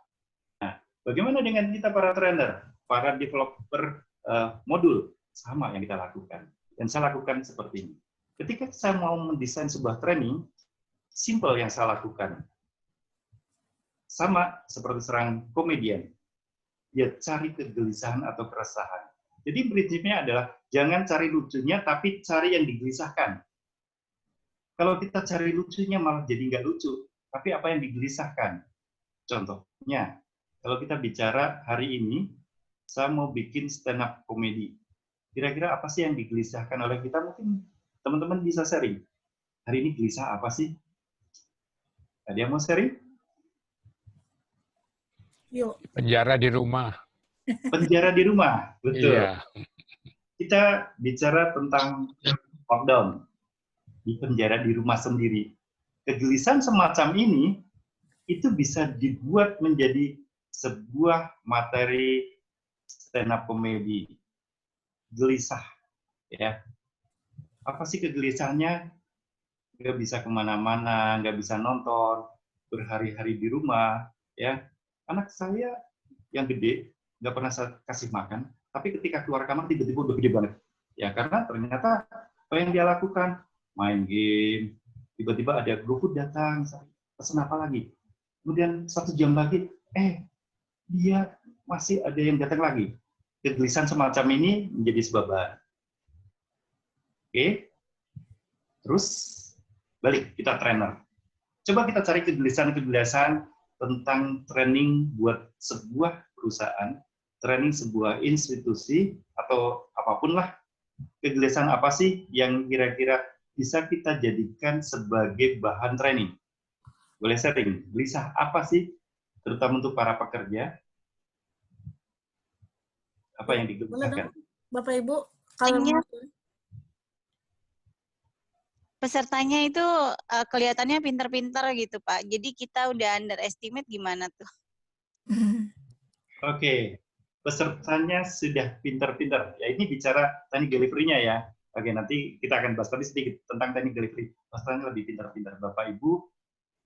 Nah, bagaimana dengan kita para trainer? Para developer modul, sama yang kita lakukan. Dan saya lakukan seperti ini. Ketika saya mau mendesain sebuah training, simple yang saya lakukan. Sama seperti seorang komedian. Ya, cari kegelisahan atau keresahan. Jadi prinsipnya adalah jangan cari lucunya, tapi cari yang digelisahkan. Kalau kita cari lucunya malah jadi nggak lucu. Tapi apa yang digelisahkan? Contohnya, kalau kita bicara hari ini, saya mau bikin stand up comedy. Kira-kira apa sih yang digelisahkan oleh kita? Mungkin teman-teman bisa sharing. Hari ini gelisah apa sih? Ada yang mau sharing? Yuk. Penjara di rumah. Penjara di rumah, betul. Iya. Kita bicara tentang lockdown. Di penjara di rumah sendiri. Kegelisahan semacam ini, itu bisa dibuat menjadi sebuah materi stand up comedy. Gelisah, ya. Apa sih kegelisahannya? Nggak bisa kemana-mana, nggak bisa nonton, berhari-hari di rumah, ya. Anak saya yang gede nggak pernah saya kasih makan, tapi ketika keluar kamar tiba-tiba udah gede banget, ya karena ternyata apa yang dia lakukan, main game, tiba-tiba ada GoFood datang, pesan apa lagi, kemudian 1 jam lagi, dia masih ada yang datang lagi. Kegelisahan semacam ini menjadi sebaban. Oke, terus balik kita trainer. Coba kita cari kegelisahan-kegelisahan tentang training buat sebuah perusahaan, training sebuah institusi atau apapun lah. Kegelisahan apa sih yang kira-kira bisa kita jadikan sebagai bahan training? Boleh sharing, gelisah apa sih, terutama untuk para pekerja? Apa yang Boleh digelisahkan? dong, Bapak Ibu, kalau mau. Pesertanya itu kelihatannya pintar-pintar gitu, Pak. Jadi kita udah underestimate gimana tuh? Oke, pesertanya sudah pintar-pintar. Ya ini bicara teknik delivery-nya ya. Oke, nanti kita akan bahas tadi sedikit tentang teknik delivery. Pesertanya lebih pintar-pintar. Bapak Ibu,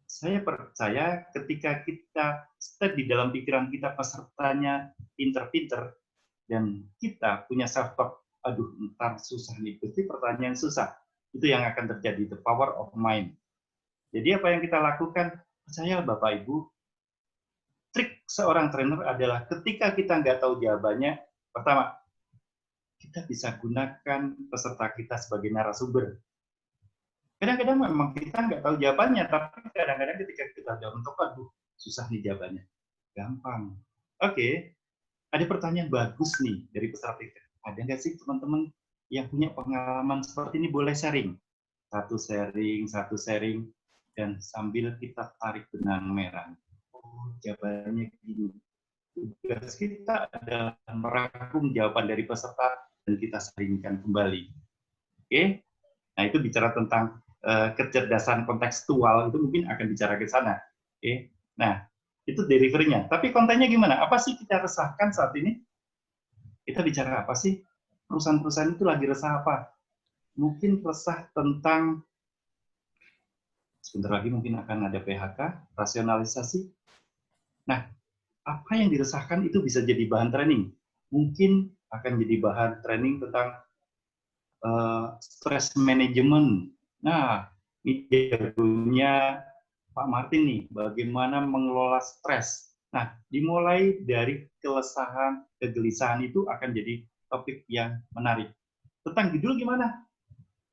saya percaya ketika kita step di dalam pikiran kita pesertanya pintar-pintar dan kita punya self-talk, aduh ntar susah nih, pasti pertanyaan susah. Itu yang akan terjadi, the power of mind. Jadi apa yang kita lakukan, percaya Bapak Ibu, trik seorang trainer adalah ketika kita nggak tahu jawabannya, pertama, kita bisa gunakan peserta kita sebagai narasumber. Kadang-kadang memang kita nggak tahu jawabannya, tapi kadang-kadang ketika kita jawab untuk, aduh, susah nih jawabannya. Gampang. Oke, ada pertanyaan bagus nih dari peserta kita. Ada nggak sih teman-teman yang punya pengalaman seperti ini boleh sharing? Satu sharing, dan sambil kita tarik benang merah. Oh, jawabannya gini. Tugas kita adalah merangkum jawaban dari peserta dan kita sharingkan kembali. Oke? Nah, itu bicara tentang kecerdasan kontekstual, itu mungkin akan bicara ke sana. Oke? Nah, itu delivery-nya. Tapi kontennya gimana? Apa sih kita resahkan saat ini? Kita bicara apa sih? Perusahaan-perusahaan itu lagi resah apa? Mungkin resah tentang, sebentar lagi mungkin akan ada PHK, rasionalisasi. Nah, apa yang diresahkan itu bisa jadi bahan training. Mungkin akan jadi bahan training tentang stress management. Nah, ini jagonya Pak Martin nih, bagaimana mengelola stres. Nah, dimulai dari keresahan, kegelisahan itu akan jadi topik yang menarik. Tentang judul gimana?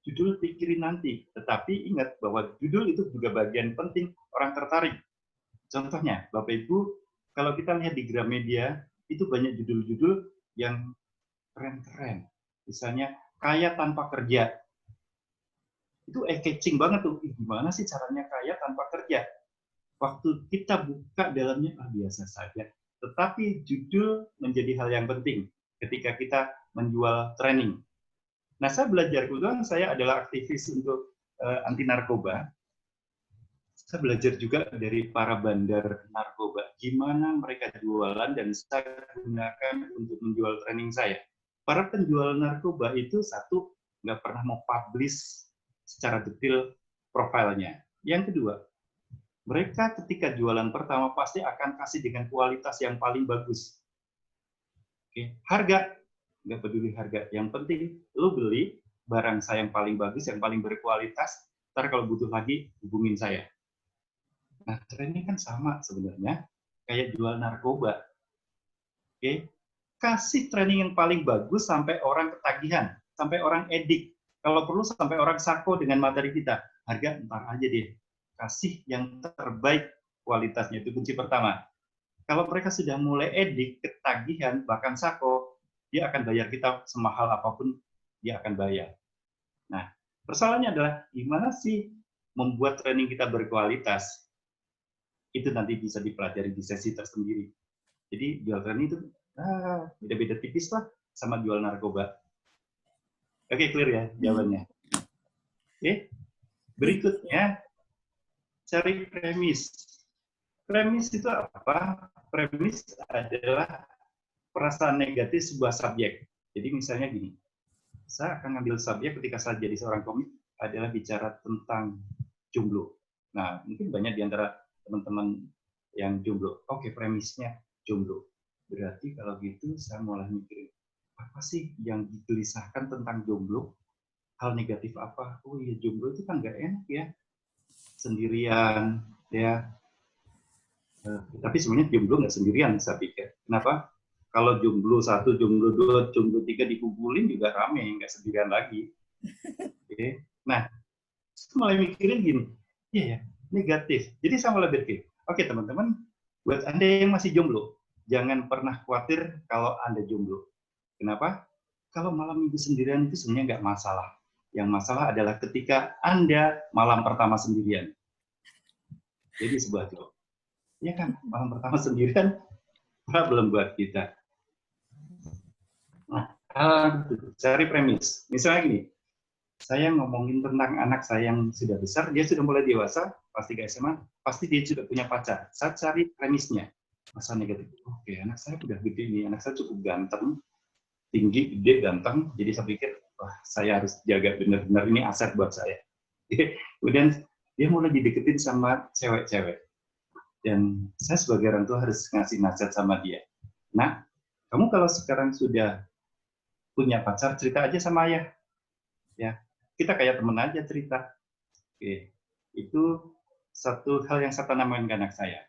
Judul pikirin nanti. Tetapi ingat bahwa judul itu juga bagian penting orang tertarik. Contohnya, Bapak Ibu, kalau kita lihat di Gramedia, itu banyak judul-judul yang keren-keren. Misalnya, kaya tanpa kerja. Itu eye-catching banget tuh. Gimana sih caranya kaya tanpa kerja? Waktu kita buka dalamnya, biasa saja. Tetapi judul menjadi hal yang penting ketika kita menjual training. Nah, saya belajar, kebetulan saya adalah aktivis untuk anti narkoba. Saya belajar juga dari para bandar narkoba, gimana mereka jualan dan saya gunakan untuk menjual training saya. Para penjual narkoba itu satu, nggak pernah mau publish secara detail profilnya. Yang kedua, mereka ketika jualan pertama pasti akan kasih dengan kualitas yang paling bagus. Oke, harga, nggak peduli harga. Yang penting, lo beli barang saya yang paling bagus, yang paling berkualitas, ntar kalau butuh lagi, hubungin saya. Nah, training kan sama sebenarnya, kayak jual narkoba. Oke, kasih training yang paling bagus sampai orang ketagihan, sampai orang edik. Kalau perlu sampai orang sako dengan materi kita. Harga ntar aja deh. Kasih yang terbaik kualitasnya, itu kunci pertama. Kalau mereka sudah mulai edik, ketagihan, bahkan sako, dia akan bayar kita semahal apapun, dia akan bayar. Nah, persoalannya adalah gimana sih membuat training kita berkualitas? Itu nanti bisa dipelajari di sesi tersendiri. Jadi jual training itu beda-beda tipis lah sama jual narkoba. Oke, clear ya jawabannya. Oke, berikutnya cari premis. Premis itu apa? Premis adalah perasaan negatif sebuah subjek. Jadi misalnya gini, saya akan ngambil subjek ketika saya jadi seorang komik adalah bicara tentang jomblo. Nah, mungkin banyak di antara teman-teman yang jomblo. Oke, premisnya jomblo. Berarti kalau gitu saya mulai mikirin, apa sih yang digelisahkan tentang jomblo? Hal negatif apa? Oh iya, jomblo itu kan nggak enak ya. Sendirian, ya. Tapi sebenarnya jomblo nggak sendirian, saya pikir. Kenapa? Kalau jomblo 1, jomblo 2, jomblo 3 dikumpulin juga rame, nggak sendirian lagi. Oke. Nah, saya mulai mikirin gini, iya ya, negatif. Jadi saya mulai berpikir, oke teman-teman, buat Anda yang masih jomblo, jangan pernah khawatir kalau Anda jomblo. Kenapa? Kalau malam minggu sendirian itu sebenarnya nggak masalah. Yang masalah adalah ketika Anda malam pertama sendirian. Jadi sebuah job. Ya kan, malam pertama sendirian, problem buat kita. Nah, cari premis. Misalnya gini, saya ngomongin tentang anak saya yang sudah besar, dia sudah mulai dewasa, pasti ke SMA, pasti dia sudah punya pacar. Saya cari premisnya. Masa negatif, oke, anak saya udah gede ini, anak saya cukup ganteng, tinggi, gede, ganteng, jadi saya pikir, wah, saya harus jaga benar-benar, ini aset buat saya. Kemudian dia mulai dideketin sama cewek-cewek. Dan saya sebagai orang tua harus ngasih nasihat sama dia. Nah, kamu kalau sekarang sudah punya pacar, cerita aja sama ayah. Ya, kita kayak temen aja cerita. Oke, itu satu hal yang saya tanamkan ke anak saya.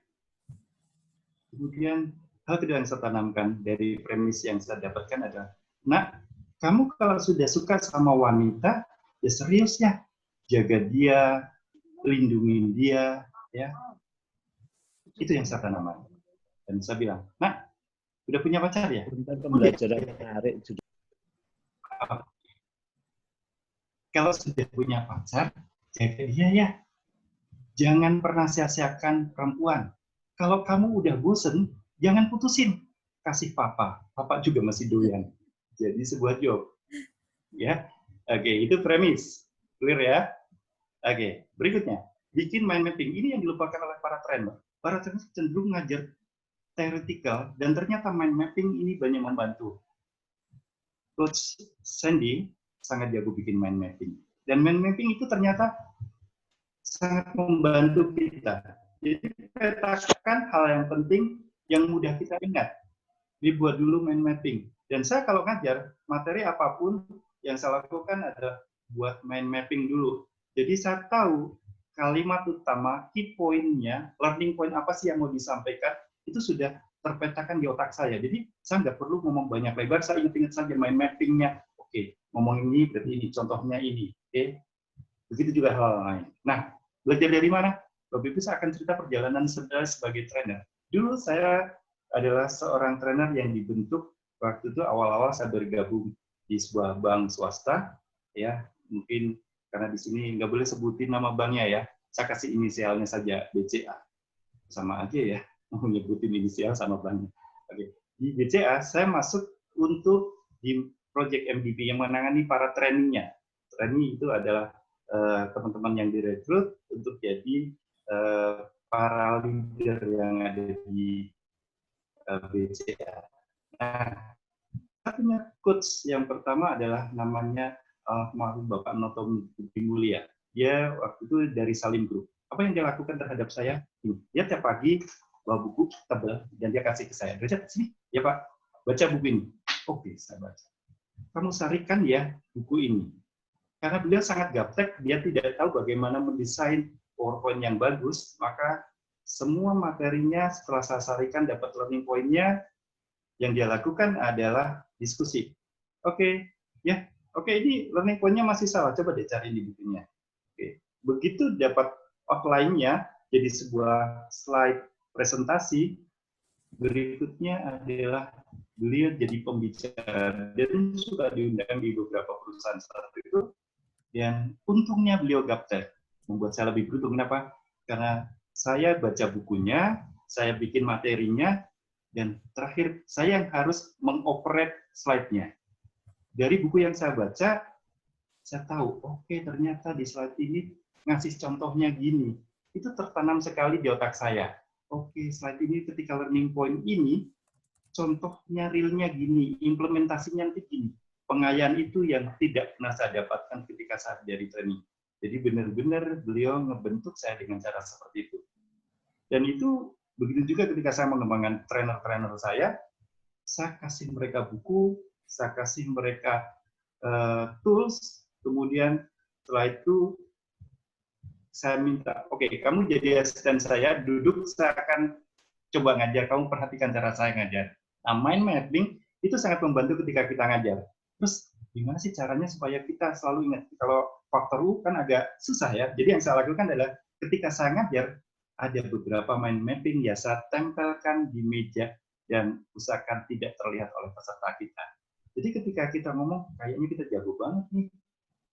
Kemudian hal kedua yang saya tanamkan dari premis yang saya dapatkan adalah, nah, kamu kalau sudah suka sama wanita, ya serius ya, jaga dia, lindungi dia, ya. Itu yang saya tanamkan. Dan saya bilang, nah, udah punya pacar ya? Pembelajaran menarik juga. Kalau sudah punya pacar, jaga dia ya. Jangan pernah sia-siakan perempuan. Kalau kamu udah bosen, jangan putusin. Kasih papa. Papa juga masih doyan. Jadi sebuah job. Ya. Oke, itu premis. Clear ya? Oke, berikutnya. Bikin mind mapping. Ini yang dilupakan oleh para trainer. Para trainer cenderung ngajar theoretical, dan ternyata mind mapping ini banyak membantu. Coach Sandy sangat jago bikin mind mapping. Dan mind mapping itu ternyata sangat membantu kita. Jadi petakan hal yang penting yang mudah kita ingat. Dibuat dulu mind mapping. Dan saya kalau ngajar, materi apapun yang saya lakukan adalah buat mind mapping dulu. Jadi saya tahu kalimat utama, key point-nya, learning point apa sih yang mau disampaikan, itu sudah terpetakan di otak saya. Jadi saya nggak perlu ngomong banyak lebar, saya ingat-ingat saja mind mapping-nya. Oke, ngomong ini berarti ini, contohnya ini. Oke, begitu juga hal lain. Nah, belajar dari mana? Bapak Ibu, saya akan cerita perjalanan saya sebagai trainer. Dulu saya adalah seorang trainer yang dibentuk waktu itu awal-awal saya bergabung di sebuah bank swasta, ya mungkin karena di sini nggak boleh sebutin nama banknya ya, saya kasih inisialnya saja BCA, sama aja ya mau nyebutin inisial sama banknya. Oke, di BCA saya masuk untuk di project MDP yang menangani para trainingnya. Training itu adalah teman-teman yang direkrut untuk jadi para leader yang ada di BCA. Nah, satunya coach yang pertama adalah namanya almarhum Bapak Noto Mulia. Dia waktu itu dari Salim Group. Apa yang dia lakukan terhadap saya? Dia tiap pagi bawa buku tebal dan dia kasih ke saya. Derajat sini, ya Pak, baca buku ini. Oke, saya baca. Kamu sarikan ya buku ini. Karena beliau sangat gaptek, dia tidak tahu bagaimana mendesain PowerPoint yang bagus, maka semua materinya setelah saya sarikan dapat learning point-nya, yang dia lakukan adalah diskusi. Oke, ya, oke, ini learning point-nya masih salah, coba deh cari di bukunya. Oke. Begitu dapat outline-nya jadi sebuah slide presentasi, berikutnya adalah beliau jadi pembicara dan suka diundang di beberapa perusahaan saat itu. Dan untungnya beliau gaptek, membuat saya lebih beruntung. Kenapa? Karena saya baca bukunya, saya bikin materinya, dan terakhir saya yang harus mengoperate slide-nya. Dari buku yang saya baca, saya tahu, oke, ternyata di slide ini ngasih contohnya gini. Itu tertanam sekali di otak saya. Oke, slide ini ketika learning point ini, contohnya realnya gini, implementasinya nanti gini. Pengayaan itu yang tidak pernah saya dapatkan ketika saya dari training. Jadi benar-benar beliau ngebentuk saya dengan cara seperti itu. Dan itu begitu juga ketika saya mengembangkan trainer-trainer saya kasih mereka buku, saya kasih mereka tools, kemudian setelah itu saya minta, oke, kamu jadi asisten saya, duduk, saya akan coba ngajar, kamu perhatikan cara saya ngajar. Nah, mind mapping itu sangat membantu ketika kita ngajar. Terus, gimana sih caranya supaya kita selalu ingat? Kalau faktor U kan agak susah ya. Jadi yang saya lakukan adalah ketika saya ngajar, ada beberapa mind mapping ya saya tempelkan di meja dan usahakan tidak terlihat oleh peserta kita. Jadi ketika kita ngomong, kayaknya kita jago banget nih.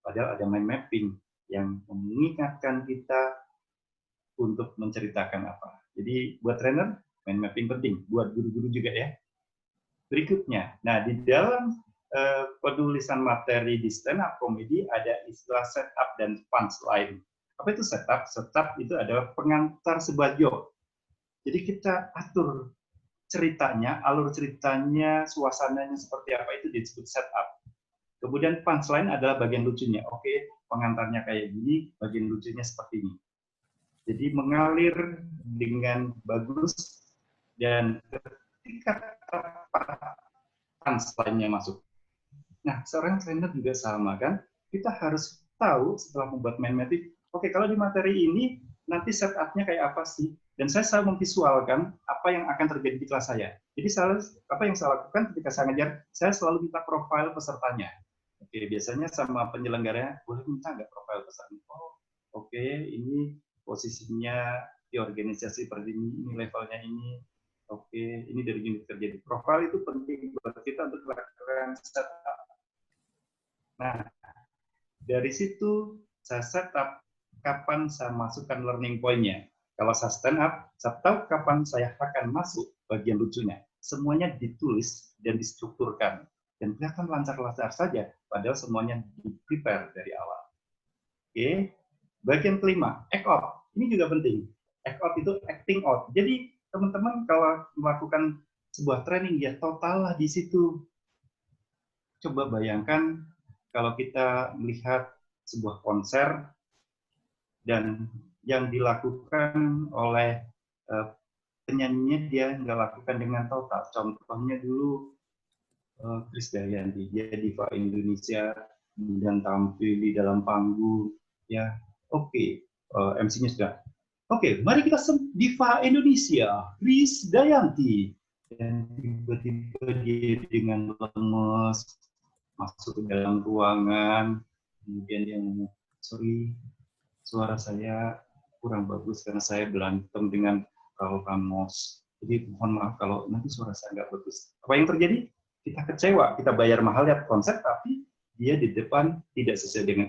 Padahal ada mind mapping yang mengingatkan kita untuk menceritakan apa. Jadi buat trainer, mind mapping penting. Buat guru-guru juga ya. Berikutnya, nah di dalam penulisan materi di stand up comedy ada istilah setup dan punchline. Apa itu setup? Setup itu adalah pengantar sebuah joke. Jadi kita atur ceritanya, alur ceritanya, suasananya seperti apa, itu disebut setup. Kemudian punchline adalah bagian lucunya. Oke, pengantarnya kayak gini, bagian lucunya seperti ini. Jadi mengalir dengan bagus, dan ketika punchline-nya masuk. Nah, seorang trainer juga sama kan? Kita harus tahu setelah membuat mind mapping, oke, kalau di materi ini nanti setup-nya kayak apa sih? Dan saya selalu memvisualkan apa yang akan terjadi di kelas saya. Jadi apa yang saya lakukan ketika saya ngajar, saya selalu minta profil pesertanya. Oke, biasanya sama penyelenggaranya, boleh minta nggak profil pesertanya? Oh, oke, ini posisinya di organisasi seperti ini levelnya ini. Oke, ini dari unit kerja. Profil itu penting buat kita untuk melakukan setup. Nah, dari situ saya setup kapan saya masukkan learning point-nya. Kalau saya stand up, saya tahu kapan saya akan masuk bagian lucunya. Semuanya ditulis dan distrukturkan. Dan kelihatan lancar-lancar saja, padahal semuanya di-prepare dari awal. Oke, bagian kelima, act out. Ini juga penting. Act out itu acting out. Jadi, teman-teman kalau melakukan sebuah training, ya total lah di situ. Coba bayangkan kalau kita melihat sebuah konser dan yang dilakukan oleh penyanyinya dia nggak lakukan dengan total. Contohnya dulu Krisdayanti, dia diva Indonesia dan tampil di dalam panggung. Ya, oke, MC-nya sudah. Oke, mari kita diva Indonesia, Krisdayanti. Dan tiba-tiba dia dengan lemes masuk ke dalam ruangan, kemudian dia ngomong, sorry, suara saya kurang bagus karena saya berantem dengan Raul Ramos. Jadi mohon maaf kalau nanti suara saya nggak bagus. Apa yang terjadi? Kita kecewa, kita bayar mahal lihat konsep, tapi dia di depan tidak sesuai dengan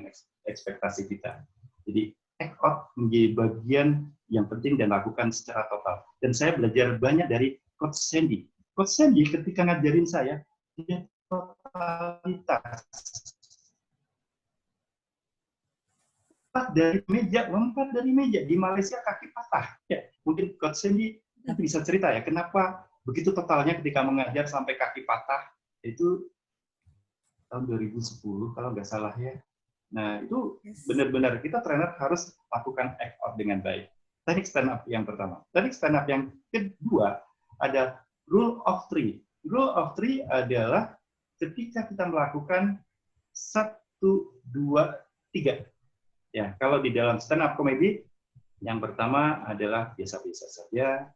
ekspektasi kita. Jadi act out menjadi bagian yang penting dan lakukan secara total. Dan saya belajar banyak dari Coach Sandy. Coach Sandy ketika ngajarin saya, dia totalitas. Lompat dari meja. Di Malaysia kaki patah. Ya, mungkin Coach Sandy nanti bisa cerita ya, kenapa begitu totalnya ketika mengajar sampai kaki patah. Itu tahun 2010 kalau nggak salah ya. Nah, itu benar-benar kita trainer harus lakukan act out dengan baik. Teknik stand up yang pertama. Teknik stand up yang kedua ada rule of three. Rule of three adalah ketika kita melakukan 1, 2, 3. Ya, kalau di dalam stand up comedy, yang pertama adalah biasa-biasa saja,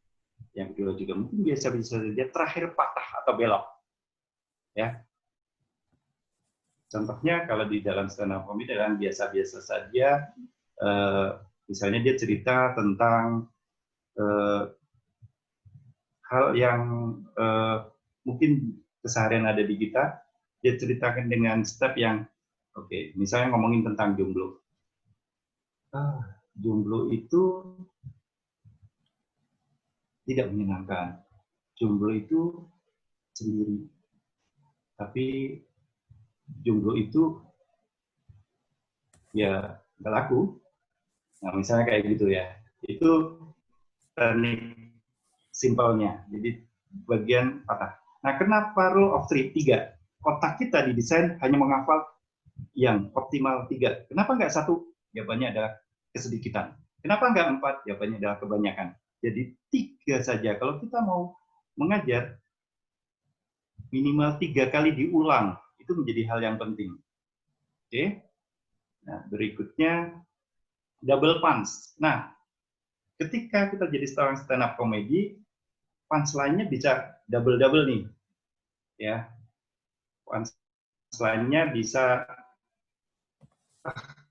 yang kedua juga mungkin biasa-biasa saja, terakhir patah atau belok. Ya. Contohnya kalau di dalam stand up comedy adalah biasa-biasa saja, misalnya dia cerita tentang hal yang mungkin keseharian ada di kita, dia ceritakan dengan step yang, oke, misalnya ngomongin tentang jomblo. Jomblo itu tidak menyenangkan. Jomblo itu sendiri. Tapi jomblo itu ya nggak laku. Nah, misalnya kayak gitu ya. Itu teknik simpelnya. Jadi bagian patah. Nah, kenapa rule of three? 3. Otak kita didesain hanya menghafal yang optimal 3. Kenapa nggak 1? Jawabannya adalah kesedikitan. Kenapa nggak 4? Jawabannya adalah kebanyakan. Jadi 3 saja. Kalau kita mau mengajar, minimal 3 kali diulang. Itu menjadi hal yang penting. Oke. Nah, berikutnya, double punch. Nah, ketika kita jadi seorang stand up comedy, punchline-nya bisa double-double nih. Ya. Punchline-nya bisa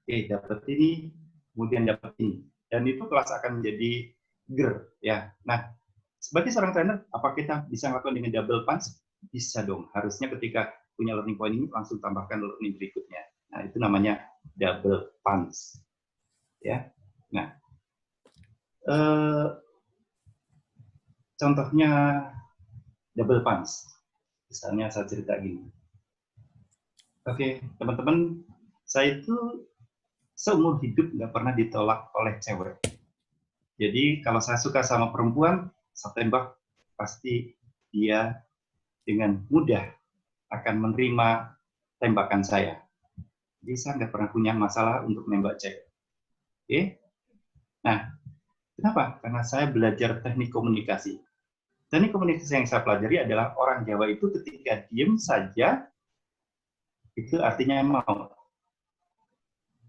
dapat ini, kemudian dapat ini. Dan itu kelas akan menjadi ger, ya. Nah, sebagai seorang trainer, apa kita bisa melakukan dengan double punch? Bisa dong. Harusnya ketika punya learning point ini, langsung tambahkan learning berikutnya. Nah, itu namanya double punch. Ya. Nah, Contohnya double punch. Misalnya saya cerita gini. Oke, teman-teman, saya itu seumur hidup nggak pernah ditolak oleh cewek. Jadi kalau saya suka sama perempuan, saya tembak, pasti dia dengan mudah akan menerima tembakan saya. Jadi saya nggak pernah punya masalah untuk nembak cewek. Oke? Nah, kenapa? Karena saya belajar teknik komunikasi. Teknik komunikasi yang saya pelajari adalah orang Jawa itu ketika diem saja, itu artinya mau.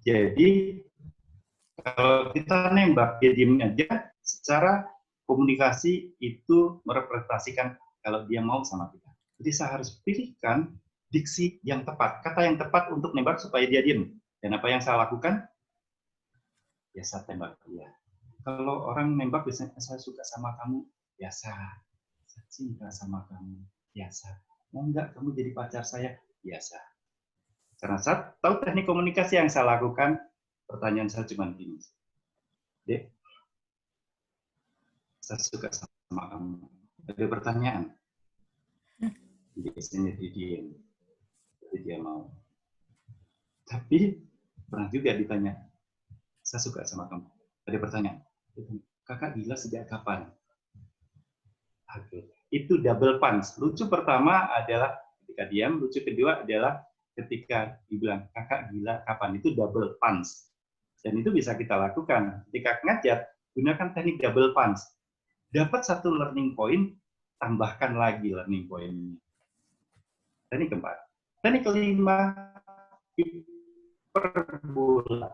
Jadi, kalau kita nembak, dia diem aja, secara komunikasi itu merepresentasikan kalau dia mau sama kita. Jadi saya harus pilihkan diksi yang tepat, kata yang tepat untuk nembak supaya dia diem. Dan apa yang saya lakukan? Ya saya tembak dia. Kalau orang nembak biasanya saya suka sama kamu, biasa. Saya cinta sama kamu, biasa. Mau nggak kamu jadi pacar saya? Biasa. Karena saya tahu teknik komunikasi yang saya lakukan, pertanyaan saya cuma gini. Dek, saya suka sama kamu. Ada pertanyaan? Biasanya dia diam. Jadi dia mau. Tapi pernah juga ditanya, saya suka sama kamu. Ada pertanyaan? Kakak gila sejak kapan? Oke. Itu double punch. Lucu pertama adalah ketika diam, lucu kedua adalah ketika dibilang kakak gila kapan. Itu double punch. Dan itu bisa kita lakukan. Ketika ngajar, gunakan teknik double punch. Dapat satu learning point, tambahkan lagi learning point-nya. Teknik keempat. Teknik kelima, hiperbola.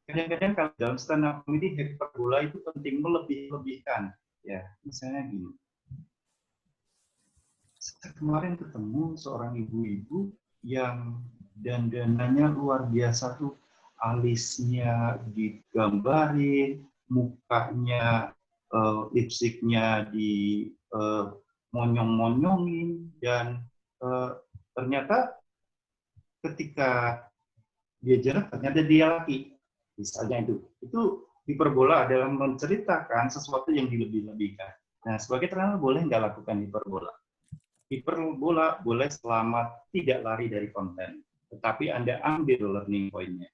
Kadang-kadang kalau dalam stand up comedy, hiperbola itu penting melebih-lebihkan. Ya, misalnya gini. Saya kemarin ketemu seorang ibu-ibu yang dandanannya luar biasa tuh. Alisnya digambarin, mukanya, lipstiknya di monyong-monyongin, dan ternyata ketika dia jalan, ternyata dia laki. Misalnya itu hiperbola adalah menceritakan sesuatu yang dilebih-lebihkan. Nah, sebagai trainer boleh nggak lakukan hiperbola? Hiperbola boleh selama tidak lari dari konten, tetapi Anda ambil learning point-nya.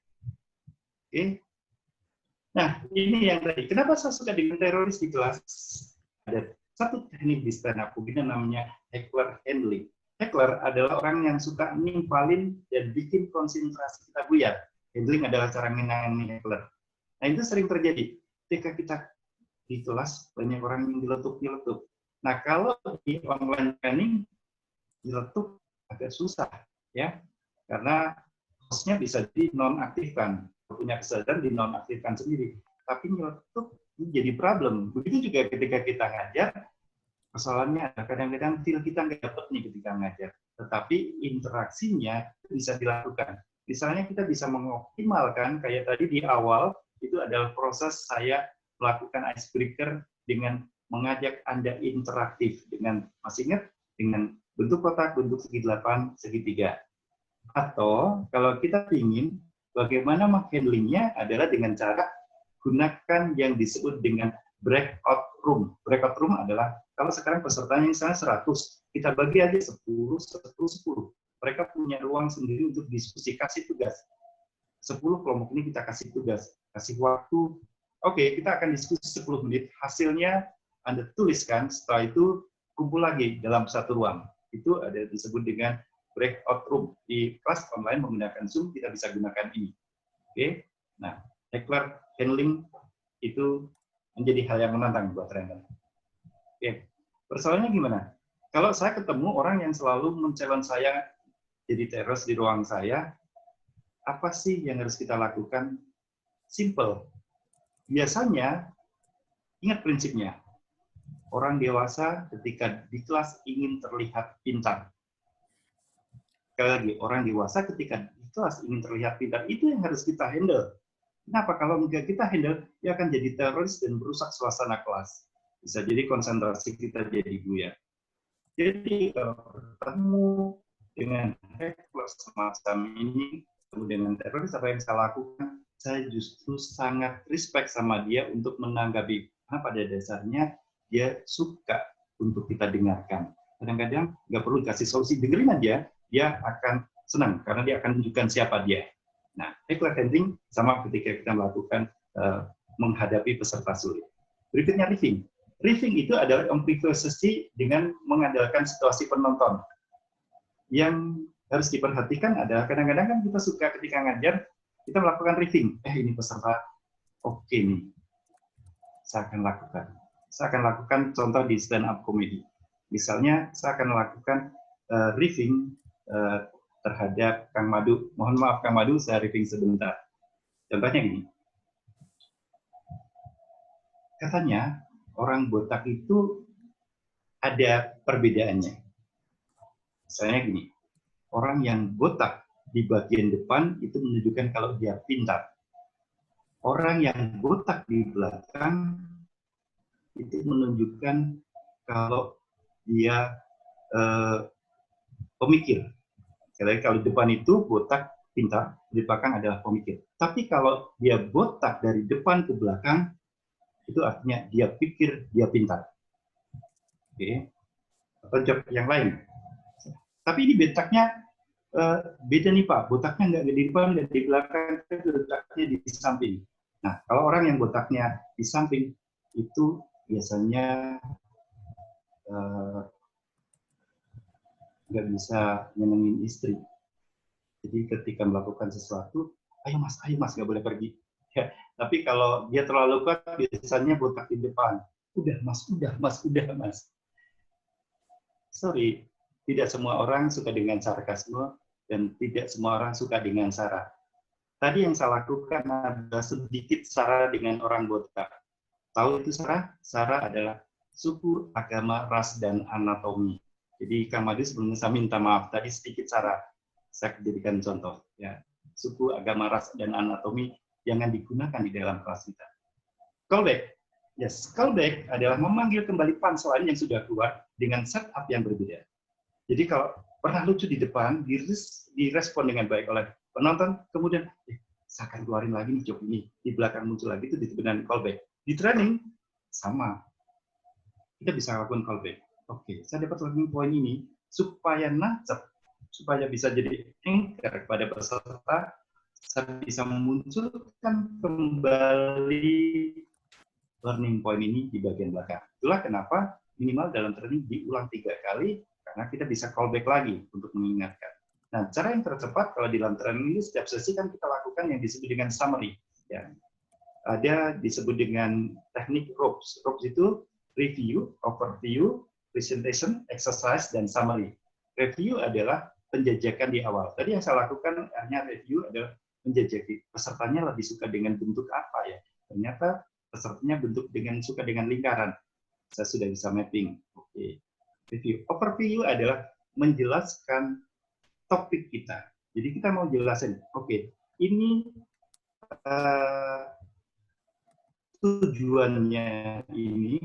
Oke. Nah, ini yang tadi. Kenapa saya suka dengan teroris di kelas? Ada satu teknik di stand up comedy namanya heckler handling. Heckler adalah orang yang suka nimpalin dan bikin konsentrasi kita buyar. Handling adalah cara menangani heckler. Nah, itu sering terjadi. Ketika kita di kelas, banyak orang yang diletup-diletup. Nah, kalau di online training, diletup agak susah, ya. Karena hostnya bisa dinonaktifkan. Punya kesadaran dinonaktifkan sendiri. Tapi nyeletup jadi problem. Begitu juga ketika kita ngajar, persoalannya ada kadang-kadang feel kita nggak dapat nih ketika ngajar. Tetapi interaksinya bisa dilakukan. Misalnya kita bisa mengoptimalkan, kayak tadi di awal, itu adalah proses saya melakukan icebreaker dengan mengajak Anda interaktif dengan, masih ingat, dengan bentuk kotak, bentuk segi 8, segitiga. Atau kalau kita ingin bagaimana menghandlingnya adalah dengan cara gunakan yang disebut dengan breakout room. Breakout room adalah kalau sekarang pesertanya misalnya 100, kita bagi aja 10, 10, 10. Mereka punya ruang sendiri untuk diskusi, kasih tugas. 10 kelompok ini kita kasih tugas, kasih waktu. Oke, kita akan diskusi 10 menit. Hasilnya Anda tuliskan, setelah itu kumpul lagi dalam satu ruang. Itu ada disebut dengan breakout room. Di kelas online menggunakan Zoom, kita bisa gunakan ini. Oke, nah, heckler handling itu menjadi hal yang menantang buat trainer. Oke, persoalannya gimana? Kalau saya ketemu orang yang selalu men-challenge saya jadi terus di ruang saya, apa sih yang harus kita lakukan? Simple. Biasanya, ingat prinsipnya, orang dewasa ketika di kelas ingin terlihat pintar. Sekali lagi, orang dewasa ketika di kelas ingin terlihat pintar, itu yang harus kita handle. Kenapa? Kalau nggak kita handle, dia akan jadi teroris dan merusak suasana kelas. Bisa jadi konsentrasi kita jadi buyar. Jadi kalau bertemu dengan heckler semacam ini, ketemu dengan teroris, apa yang saya lakukan? saya justru sangat respect sama dia untuk menanggapi. Karena pada dasarnya dia suka untuk kita dengarkan. Kadang-kadang nggak perlu dikasih solusi, dengerin aja, dia akan senang karena dia akan menunjukkan siapa dia. Nah, backlight handling sama ketika kita melakukan menghadapi peserta sulit. Berikutnya riffing. Riffing itu adalah improvisasi dengan mengandalkan situasi penonton. Yang harus diperhatikan adalah kadang-kadang kan kita suka ketika ngajar, kita melakukan riffing. Ini peserta oke nih, saya akan lakukan. Saya akan lakukan contoh di stand up comedy. Misalnya, saya akan melakukan riffing terhadap Kang Madu. Mohon maaf Kang Madu, saya riffing sebentar. Contohnya gini. Katanya, orang botak itu ada perbedaannya. Misalnya gini, orang yang botak di bagian depan itu menunjukkan kalau dia pintar. Orang yang botak di belakang itu menunjukkan kalau dia pemikir. Jadi kalau depan itu botak pintar, di belakang adalah pemikir. Tapi kalau dia botak dari depan ke belakang, itu artinya dia pikir, dia pintar. Oke. Atau yang lain. Tapi ini botaknya beda nih Pak. Botaknya nggak di depan, nggak di belakang, botaknya di samping. Nah, kalau orang yang botaknya di samping, itu biasanya nggak bisa nyenengin istri. Jadi ketika melakukan sesuatu, ayo mas, nggak boleh pergi. Ya, tapi kalau dia terlalu kuat, biasanya botak di depan. Udah mas. Sorry, tidak semua orang suka dengan sarkasme, dan tidak semua orang suka dengan Sarah. Tadi yang saya lakukan adalah sedikit Sarah dengan orang botak. Tahu itu Sarah? Sarah adalah suku, agama, ras, dan anatomi. Jadi Kang Madu sebelumnya saya minta maaf, tadi sedikit Sarah. Saya jadikan contoh. Ya. Suku, agama, ras, dan anatomi jangan digunakan di dalam kelas kita. Callback. Yes, callback adalah memanggil kembali punchline yang sudah keluar dengan setup yang berbeda. Jadi kalau pernah lucu di depan, direspon dengan baik oleh penonton, kemudian saya akan keluarin lagi nih joke ini, di belakang muncul lagi, itu disebut dengan callback. Di training, sama. Kita bisa lakukan callback. Oke, saya dapat learning point ini, supaya nancep, supaya bisa jadi anchor kepada peserta, saya bisa memunculkan kembali learning point ini di bagian belakang. Itulah kenapa minimal dalam training diulang 3 kali, karena kita bisa callback lagi untuk mengingatkan. Nah, cara yang tercepat kalau di dalam training ini, setiap sesi kan kita lakukan yang disebut dengan summary. Ya. Ada disebut dengan teknik ROPS. ROPS itu review, overview, presentation, exercise, dan summary. Review adalah penjajakan di awal. Tadi yang saya lakukan, hanya review adalah menjajaki. Pesertanya lebih suka dengan bentuk apa ya? Ternyata pesertanya suka dengan lingkaran. Saya sudah bisa mapping. Oke. Review. Overview adalah menjelaskan topik kita. Jadi kita mau jelasin, oke, ini tujuannya ini,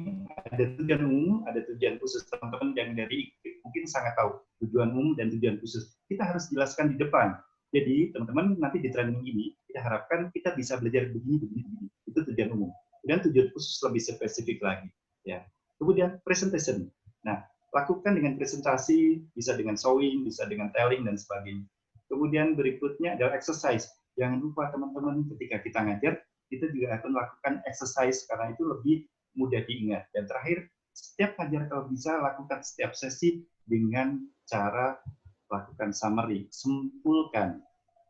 ada tujuan umum, ada tujuan khusus. Teman-teman yang dari mungkin sangat tahu tujuan umum dan tujuan khusus. Kita harus jelaskan di depan. Jadi teman-teman nanti di training ini, kita harapkan kita bisa belajar begini. Itu tujuan umum. Dan tujuan khusus lebih spesifik lagi. Ya. Kemudian presentation. Nah, lakukan dengan presentasi, bisa dengan showing, bisa dengan telling, dan sebagainya. Kemudian berikutnya adalah exercise. Jangan lupa teman-teman ketika kita ngajar, kita juga akan melakukan exercise, karena itu lebih mudah diingat. Dan terakhir, setiap ngajar kalau bisa lakukan setiap sesi dengan cara lakukan summary, simpulkan.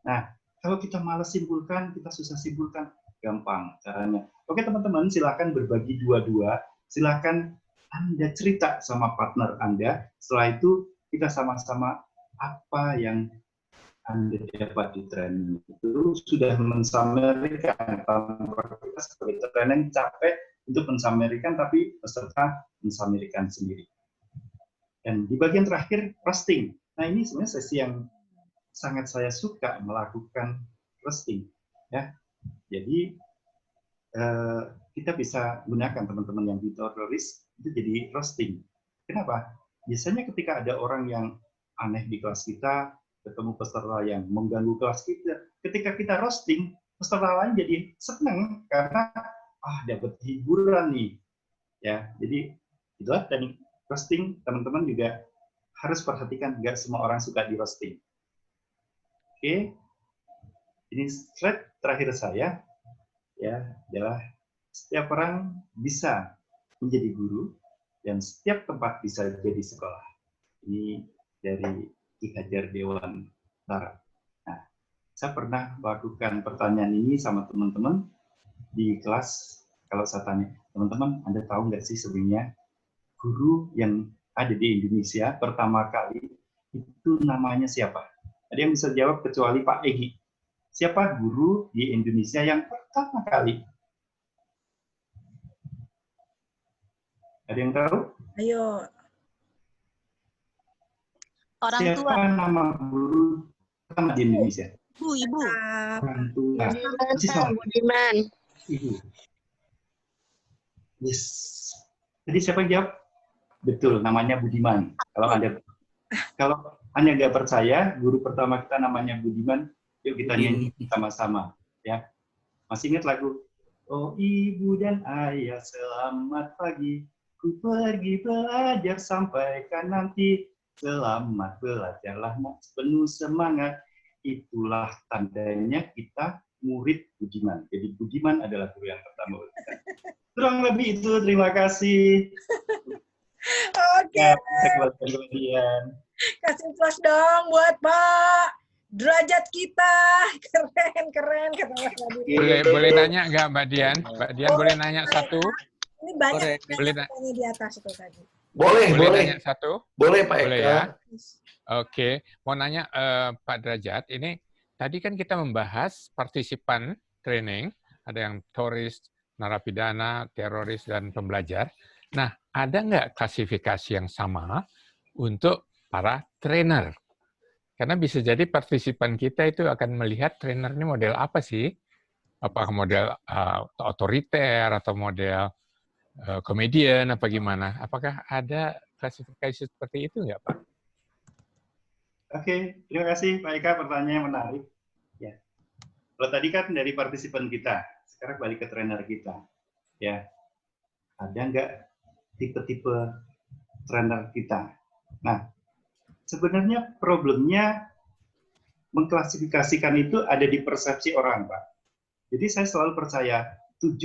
Nah, kalau kita malas simpulkan, kita susah simpulkan, gampang caranya. Oke teman-teman, silakan berbagi dua-dua, silakan Anda cerita sama partner Anda, setelah itu kita sama-sama apa yang Anda dapat di training itu sudah mensamerikan. Kita sebagai training capek untuk mensamerikan, tapi peserta mensamerikan sendiri. Dan di bagian terakhir, roasting. Nah ini sebenarnya sesi yang sangat saya suka melakukan roasting. Ya. Jadi kita bisa gunakan teman-teman yang tutorialis itu jadi roasting. Kenapa? Biasanya ketika ada orang yang aneh di kelas kita, ketemu peserta yang mengganggu kelas kita, ketika kita roasting, peserta lain jadi senang karena dapat hiburan nih. Ya, jadi itulah teknik roasting. Teman-teman juga harus perhatikan, nggak semua orang suka di roasting. Oke, ini slide terakhir saya ya adalah setiap orang bisa menjadi guru dan setiap tempat bisa jadi sekolah. Ini dari Ki Hajar Dewantara. Nah, saya pernah melakukan pertanyaan ini sama teman-teman di kelas. Kalau saya tanya, teman-teman, Anda tahu nggak sih sebenarnya guru yang ada di Indonesia pertama kali itu namanya siapa? Ada yang bisa jawab kecuali Pak Egi. Siapa guru di Indonesia yang pertama kali? Ada yang tahu? Ayo. Orang Siapa tua. nama guru pertama di Indonesia? Ibu. Orang tua. Budiman. Ibu. Yes. Jadi siapa yang jawab? Betul, namanya Budiman. Kalau Anda nggak percaya, guru pertama kita namanya Budiman, yuk kita nyanyi sama-sama. Ya, masih ingat lagu? Oh ibu dan ayah selamat pagi, ku pergi belajar sampaikan nanti. Selamat belajarlah penuh semangat. Itulah tandanya kita murid Budiman. Jadi Budiman adalah guru yang pertama. Kurang lebih itu, terima kasih. Oke. Ya, kemudian. Kasih plus dong buat Pak Derajat kita. Keren kata Mas Adi. Boleh nanya nggak Mbak Dian? Mbak Dian boleh nanya satu? Ini banyak Boleh yang tanya di atas itu tadi. Boleh. Nanya satu? Boleh Pak Eka. Boleh ya? Oke, mau nanya Pak Derajat, ini tadi kan kita membahas partisipan training, ada yang turis, narapidana, teroris, dan pembelajar. Nah, ada nggak klasifikasi yang sama untuk para trainer? Karena bisa jadi partisipan kita itu akan melihat trainer ini model apa sih? Apakah model otoriter atau model komedian apa gimana? Apakah ada klasifikasi seperti itu nggak Pak? Oke, terima kasih Pak Eka, pertanyaannya menarik. Ya, kalau tadi kan dari partisipan kita, sekarang balik ke trainer kita. Ya, ada nggak tipe-tipe trainer kita? Nah, sebenarnya problemnya mengklasifikasikan itu ada di persepsi orang, Pak. Jadi saya selalu percaya 7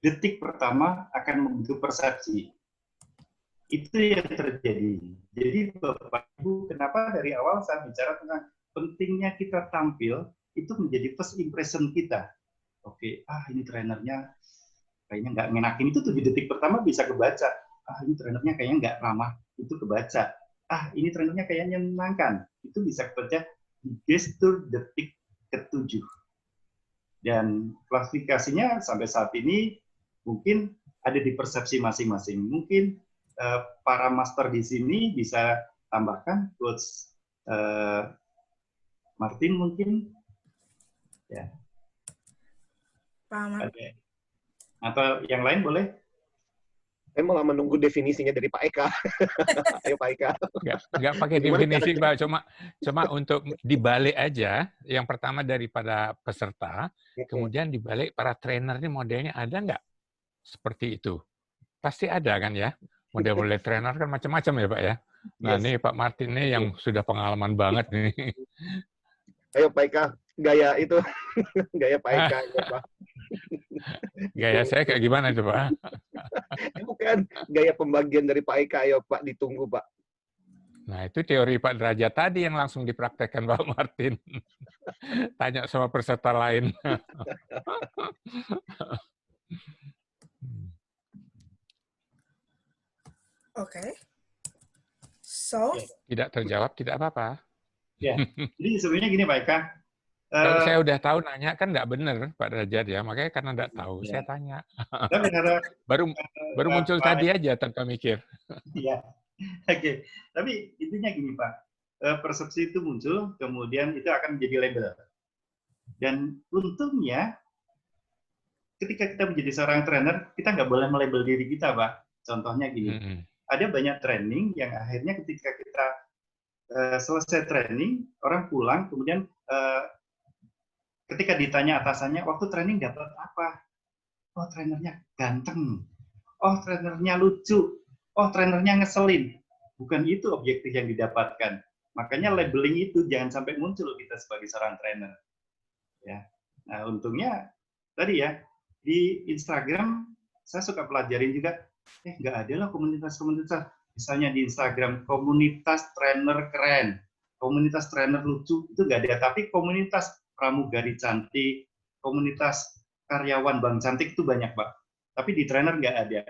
detik pertama akan membentuk persepsi. Itu yang terjadi. Jadi Bapak Ibu, kenapa dari awal saya bicara tentang pentingnya kita tampil itu menjadi first impression kita. Oke, ini trainernya kayaknya nggak ngenakin, itu 7 detik pertama bisa kebaca. Ini trainernya kayaknya nggak ramah, itu kebaca. Ini trainernya kayaknya menyenangkan, itu bisa kebaca di gestur detik ke-7. Dan klasifikasinya sampai saat ini mungkin ada di persepsi masing-masing. Mungkin para master di sini bisa tambahkan quotes Martin mungkin, ya. Atau yang lain boleh? Saya malah menunggu definisinya dari Pak Eka. Ayo Pak Eka. Nggak pakai definisi, Pak. Cuma untuk dibalik aja. Yang pertama daripada peserta, kemudian dibalik para trainer ini modelnya ada nggak seperti itu? Pasti ada kan ya? Model-model trainer kan macam-macam ya Pak ya. Nah ini Pak Martin nih yang sudah pengalaman banget nih. Ayo Pak Eka, gaya itu, gaya Pak Eka. Ya, Pak. Gaya saya kayak gimana itu Pak? Bukan, gaya pembagian dari Pak Eka, ayo Pak, ditunggu Pak. Nah itu teori Pak Derajat tadi yang langsung dipraktekkan Pak Martin. Tanya sama peserta lain. Oke. So? Tidak terjawab, tidak apa-apa. Ya, jadi sebenarnya gini Pak Eka. Kalau saya udah tahu nanya kan nggak benar Pak Derajat ya, makanya karena nggak tahu saya tanya. baru muncul tadi aja tanpa mikir. Iya, oke. Tapi intinya gini Pak, persepsi itu muncul, kemudian itu akan menjadi label. Dan untungnya, ketika kita menjadi seorang trainer, kita nggak boleh melabel diri kita Pak. Contohnya gini, ada banyak training yang akhirnya ketika kita selesai training, orang pulang, kemudian ketika ditanya atasannya, waktu training dapat apa? Oh, trainernya ganteng. Oh, trainernya lucu. Oh, trainernya ngeselin. Bukan itu objektif yang didapatkan. Makanya labeling itu jangan sampai muncul kita sebagai seorang trainer. Ya. Nah, untungnya tadi ya, di Instagram saya suka pelajarin juga, nggak ada lah komunitas-komunitas. Misalnya di Instagram, komunitas trainer keren, komunitas trainer lucu, itu nggak ada. Tapi komunitas pramugari cantik, komunitas karyawan bank cantik itu banyak, Pak. Tapi di trainer nggak ada.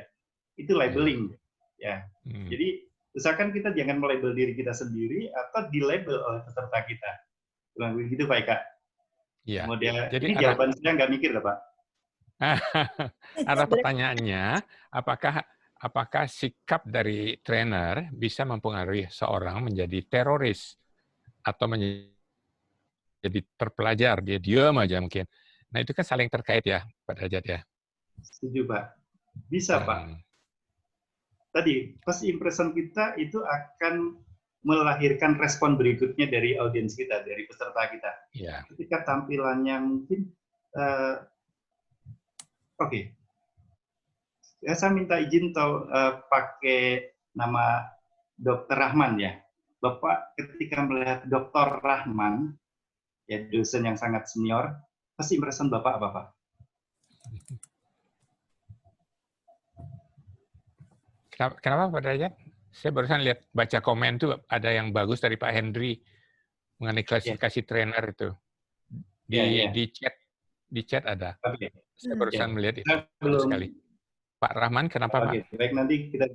Itu labeling. Ya. Jadi, usahakan kita jangan melabel diri kita sendiri atau dilabel oleh peserta kita. Kurang begitu, Pak Eka. Iya. Jadi ini jawaban saya nggak mikir, Pak. Ada pertanyaannya, apakah sikap dari trainer bisa mempengaruhi seorang menjadi teroris atau menjadi terpelajar, dia diam aja mungkin. Nah, itu kan saling terkait ya, Pak Derajat ya. Setuju, Pak. Bisa, Pak. Tadi, first impression kita itu akan melahirkan respon berikutnya dari audiens kita, dari peserta kita. Yeah. Ketika tampilannya mungkin, oke. Ya, saya minta izin pakai nama Dr. Rahman ya. Bapak ketika melihat Dr. Rahman, ya dosen yang sangat senior, first impression Bapak apa, Pak? Kenapa Pak Derajat? Saya barusan lihat baca komen tuh ada yang bagus dari Pak Henry mengenai klasifikasi trainer itu. Di chat ada. Saya barusan melihat itu. Bagus sekali. Pak Rahman, kenapa Pak? Baik, nanti kita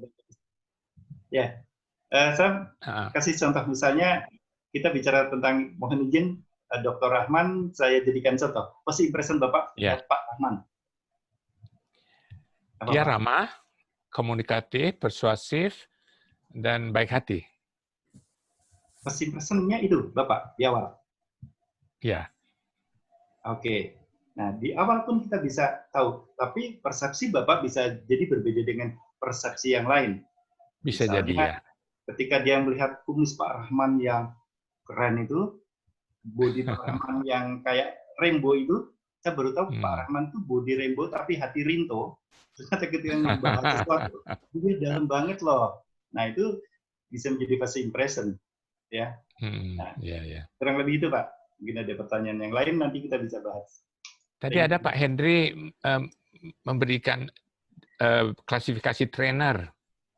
saya kasih contoh, misalnya kita bicara tentang, mohon izin Dr. Rahman, saya jadikan contoh. First impression Bapak Pak Rahman. Dia ramah, komunikatif, persuasif, dan baik hati. First impression-nya itu, Bapak, di awal? Iya. Oke. Nah, di awal pun kita bisa tahu, tapi persepsi Bapak bisa jadi berbeda dengan persepsi yang lain. Bisa misalnya, jadi ya. Ketika dia melihat kumis Pak Rahman yang keren itu, body Pak Rahman yang kayak rainbow itu, saya baru tahu Pak Rahman itu body rainbow tapi hati rinto. Ternyata ketika membahas sesuatu, dia dalam banget loh. Nah, itu bisa menjadi first impression. Ya. Nah, kurang lebih itu, Pak. Mungkin ada pertanyaan yang lain, nanti kita bisa bahas. Tadi ada Pak Henry memberikan klasifikasi trainer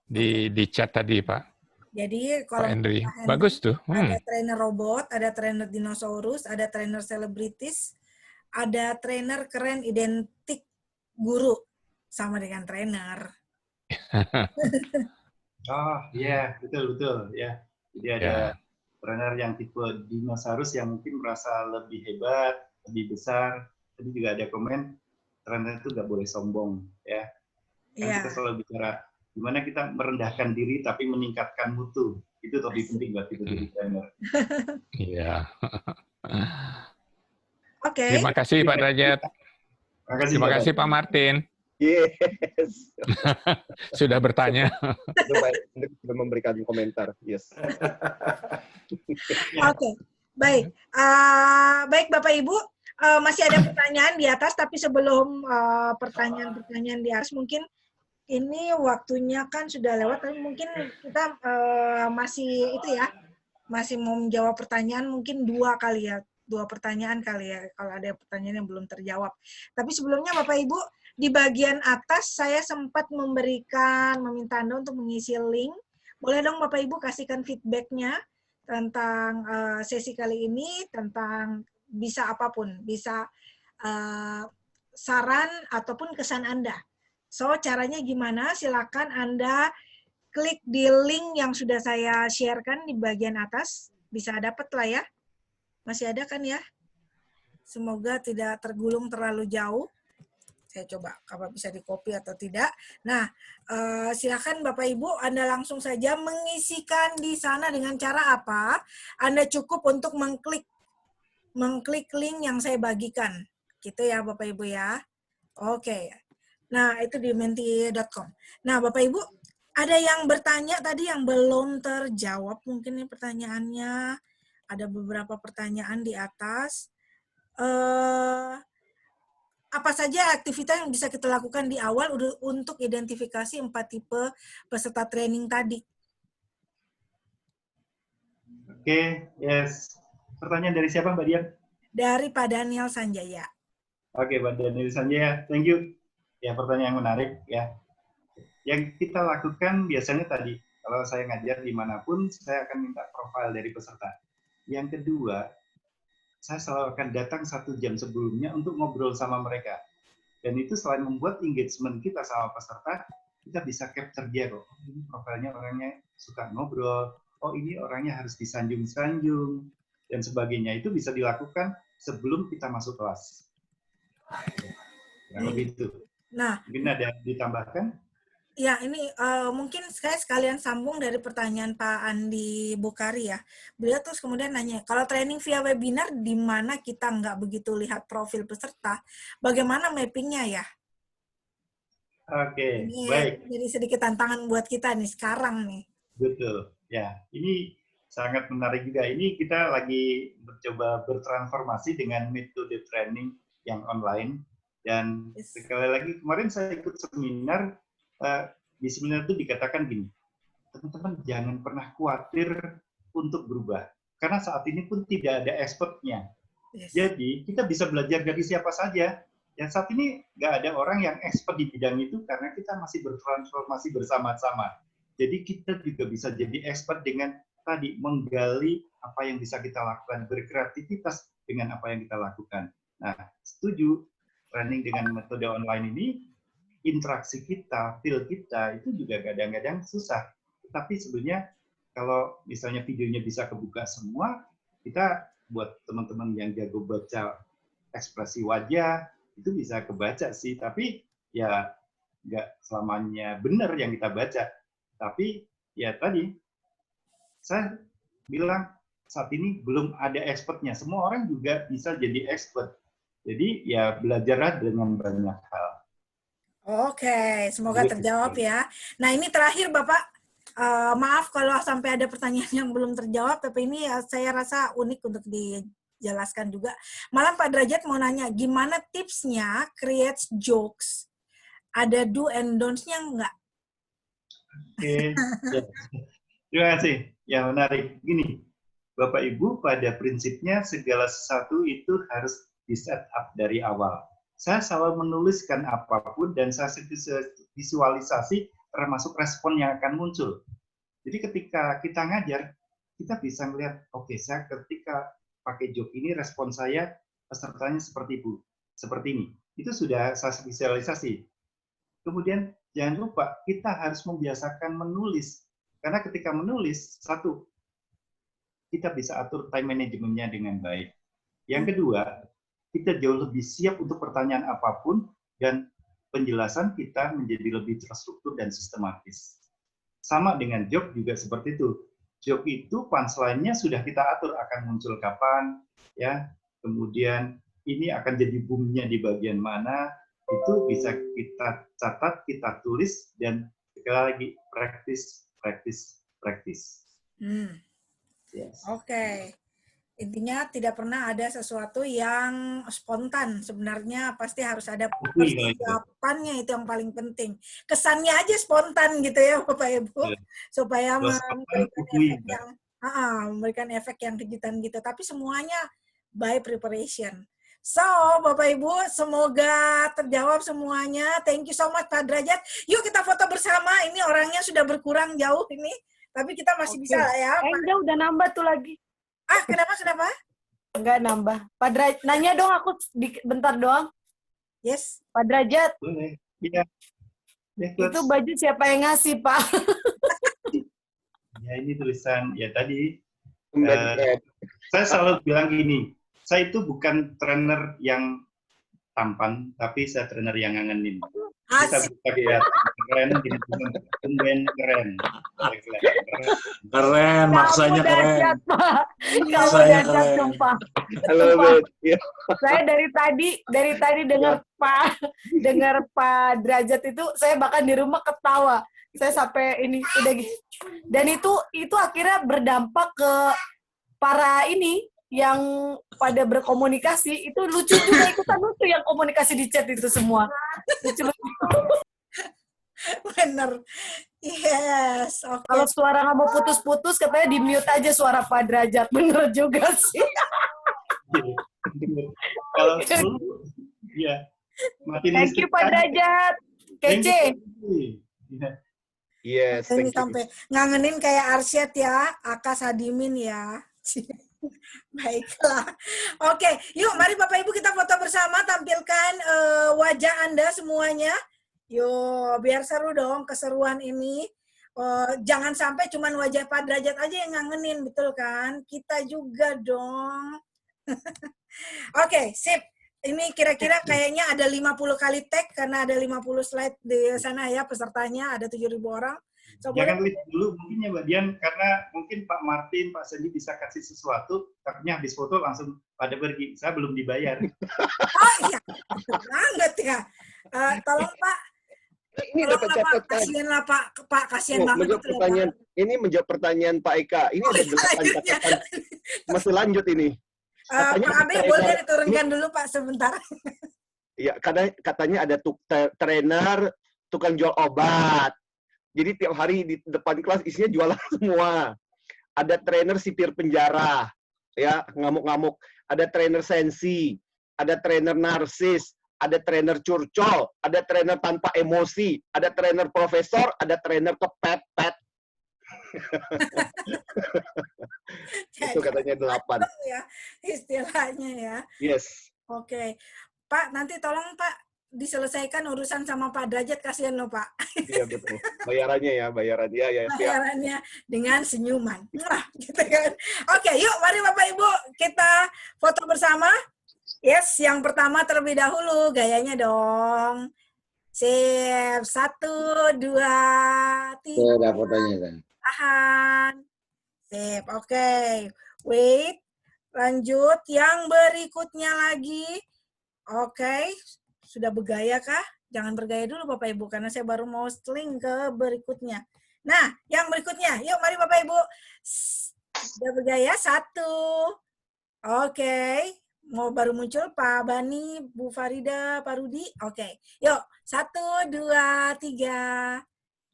di chat tadi, Pak. Jadi kalau Pak Henry, bagus tuh. Ada trainer robot, ada trainer dinosaurus, ada trainer selebritis, ada trainer keren identik guru sama dengan trainer. Oh iya, betul ya. Jadi ada trainer yang tipe dinosaurus yang mungkin merasa lebih hebat, lebih besar. Tadi juga ada komen trainer itu nggak boleh sombong ya. Kan kita selalu bicara gimana kita merendahkan diri tapi meningkatkan mutu. Itu lebih penting buat kita jadi trainer. Iya. Oke. Terima kasih Pak Derajat. Terima kasih Pak Martin. Yes. Sudah bertanya. Sudah memberikan komentar. Yes. Oke. Baik. Baik Bapak Ibu, masih ada pertanyaan di atas, tapi sebelum pertanyaan-pertanyaan di atas, mungkin ini waktunya kan sudah lewat, tapi mungkin kita masih itu ya, masih mau menjawab pertanyaan mungkin 2 kali ya, 2 pertanyaan kali ya, kalau ada pertanyaan yang belum terjawab. Tapi sebelumnya Bapak Ibu, di bagian atas saya sempat meminta Anda untuk mengisi link. Boleh dong Bapak Ibu kasihkan feedback-nya tentang sesi kali ini, tentang bisa apapun, bisa saran ataupun kesan Anda. So, caranya gimana? Silakan Anda klik di link yang sudah saya sharekan di bagian atas. Bisa dapat lah ya. Masih ada kan ya? Semoga tidak tergulung terlalu jauh. Saya coba apa bisa di-copy atau tidak. Nah, silakan Bapak Ibu, Anda langsung saja mengisikan di sana dengan cara apa? Anda cukup untuk mengklik link yang saya bagikan. Gitu ya Bapak Ibu ya. Oke. Nah, itu di menti.com. Nah, Bapak Ibu, ada yang bertanya tadi yang belum terjawab mungkin ini pertanyaannya. Ada beberapa pertanyaan di atas. apa saja aktivitas yang bisa kita lakukan di awal untuk identifikasi 4 tipe peserta training tadi? Oke, yes. Pertanyaan dari siapa, Mbak Dian? Dari Pak Daniel Sanjaya. Oke, Mbak Daniel Sanjaya, thank you. Ya, pertanyaan yang menarik ya. Yang kita lakukan biasanya tadi, kalau saya ngajar dimanapun, saya akan minta profil dari peserta. Yang kedua, saya selalu akan datang 1 jam sebelumnya untuk ngobrol sama mereka. Dan itu selain membuat engagement kita sama peserta, kita bisa capture dia kok. Ini profilnya orangnya suka ngobrol, oh ini orangnya harus disanjung-sanjung, dan sebagainya. Itu bisa dilakukan sebelum kita masuk kelas. Kurang lebih itu. Nah, mungkin ada ditambahkan? Ya, ini mungkin saya sekalian sambung dari pertanyaan Pak Andi Bukhari ya. Beliau terus kemudian nanya, kalau training via webinar di mana kita nggak begitu lihat profil peserta, bagaimana mappingnya ya? Oke, Ini baik. jadi sedikit tantangan buat kita nih sekarang nih. Betul, ya. Ini sangat menarik juga. Ini kita lagi mencoba bertransformasi dengan metode training yang online. Dan sekali lagi, kemarin saya ikut seminar, di seminar itu dikatakan gini, teman-teman jangan pernah khawatir untuk berubah, karena saat ini pun tidak ada expertnya. Jadi kita bisa belajar dari siapa saja. Dan saat ini nggak ada orang yang expert di bidang itu karena kita masih bertransformasi bersama-sama. Jadi kita juga bisa jadi expert dengan tadi menggali apa yang bisa kita lakukan, berkreativitas dengan apa yang kita lakukan. Nah, setuju training dengan metode online ini. Interaksi kita, feel kita, itu juga kadang-kadang susah. Tapi sebenarnya kalau misalnya videonya bisa kebuka semua, kita buat teman-teman yang jago baca ekspresi wajah, itu bisa kebaca sih. Tapi ya nggak selamanya benar yang kita baca. Tapi ya tadi, saya bilang saat ini belum ada expertnya. Semua orang juga bisa jadi expert. Jadi ya belajarlah dengan banyak hal. Oke, semoga terjawab ya. Nah, ini terakhir Bapak, maaf kalau sampai ada pertanyaan yang belum terjawab, tapi ini saya rasa unik untuk dijelaskan juga. Malam Pak Derajat mau nanya, gimana tipsnya create jokes? Ada do and don'ts-nya nggak? Oke, ya. Terima kasih. Yang menarik. Gini, Bapak Ibu pada prinsipnya segala sesuatu itu harus di-set up dari awal. Saya selalu menuliskan apapun dan saya visualisasi termasuk respon yang akan muncul. Jadi ketika kita ngajar, kita bisa melihat, oke, saya ketika pakai joke ini, respon saya, pesertanya seperti ini. Itu sudah saya visualisasi. Kemudian, jangan lupa, kita harus membiasakan menulis. Karena ketika menulis, satu, kita bisa atur time management-nya dengan baik. Yang kedua, kita jauh lebih siap untuk pertanyaan apapun dan penjelasan kita menjadi lebih terstruktur dan sistematis. Sama dengan joke juga seperti itu. Joke itu punchline-nya sudah kita atur akan muncul kapan, ya. Kemudian ini akan jadi boom-nya di bagian mana, itu bisa kita catat, kita tulis, dan sekali lagi practice. Yes. Oke. Intinya tidak pernah ada sesuatu yang spontan. Sebenarnya pasti harus ada persiapannya, itu yang paling penting. Kesannya aja spontan gitu ya Bapak Ibu, supaya memberikan efek yang kejutan gitu. Tapi semuanya by preparation. So, Bapak Ibu, semoga terjawab semuanya. Thank you so much Pak Derajat. Yuk kita foto bersama. Ini orangnya sudah berkurang jauh ini, tapi kita masih bisa ya. Enggak, udah nambah tuh lagi. Ah, kenapa? Enggak nambah. Pak Derajat, nanya dong aku bentar doang. Yes. Pak Derajat. Boleh. Iya. Itu baju siapa yang ngasih, Pak? Ya, ini tulisan, ya tadi. Saya selalu bilang gini, saya itu bukan trainer yang tampan, tapi saya trainer yang ngangenin. Kita bisa lihat keren, keren. Keren, maksanya keren. Kamu dahsyat, sumpah. Halo, Saya dari tadi dengar Pak Derajat itu, saya bahkan di rumah ketawa. Saya sampai ini udah gitu. Dan itu akhirnya berdampak ke para yang pada berkomunikasi itu lucu juga, ikutan lucu yang komunikasi di chat itu semua. Lucu-lucu. Bener. Yes, oke. Kalau suara nggak mau putus-putus, katanya di-mute aja suara Pak Derajat. Bener juga sih. Kalau ya, matiin Thank you Pak Derajat. Kece. Yes, Ini thank you. sampai ngangenin kayak Arsyad ya, Aka Sadimin ya. Baiklah. Oke, yuk mari Bapak Ibu kita foto bersama, tampilkan wajah Anda semuanya. Yuk, biar seru dong keseruan ini. Jangan sampai cuman wajah Pak Derajat aja yang ngangenin, betul kan? Kita juga dong. Oke, sip. Ini kira-kira kayaknya ada 50 kali tag karena ada 50 slide di sana ya pesertanya, ada 7.000 orang. So, Jangan boleh- lihat dulu mungkin ya Mbak Dian, karena mungkin Pak Martin, Pak Sandi bisa kasih sesuatu, takutnya habis foto langsung pada pergi. Saya belum dibayar. Oh iya, betul banget ya. Tolong Pak. Ini dapat Tolonglah, Pak. catatan. Kasian lah Pak, kasihan Oh, banget menjawab itu loh, pertanyaan. Ini menjawab pertanyaan Pak Eka. Ini ada 8 catatan. Masih lanjut ini. Pak. Pak Abe boleh diturunkan dulu Pak sebentar. Ya, katanya ada trainer tukang jual obat. Jadi tiap hari di depan kelas isinya jualan semua. Ada trainer sipir penjara, ya ngamuk-ngamuk. Ada trainer sensi, ada trainer narsis, ada trainer curcol, ada trainer tanpa emosi, ada trainer profesor, ada trainer kepepet. Itu katanya 8. Ya, istilahnya ya. Yes. Oke. Pak, nanti tolong Pak diselesaikan urusan sama Pak Derajat, kasihan loh Pak. Iya betul. Bayarannya ya, bayarannya ya, siap. Bayarannya dengan senyuman. Wah, gitu kan. Oke, yuk mari Bapak Ibu kita foto bersama. Yes, yang pertama terlebih dahulu gayanya dong. Sip, 1, 2, 3. Ada fotonya kan. Tahan. Sip, oke. Wait. Lanjut. Yang berikutnya lagi. Oke. Sudah bergaya kah? Jangan bergaya dulu Bapak Ibu, karena saya baru mau seling ke berikutnya. Nah, yang berikutnya. Yuk, mari Bapak Ibu. Sudah bergaya. 1. Oke. Mau baru muncul Pak Bani, Bu Farida, Pak Rudi. Oke. Yuk, 1, 2, 3.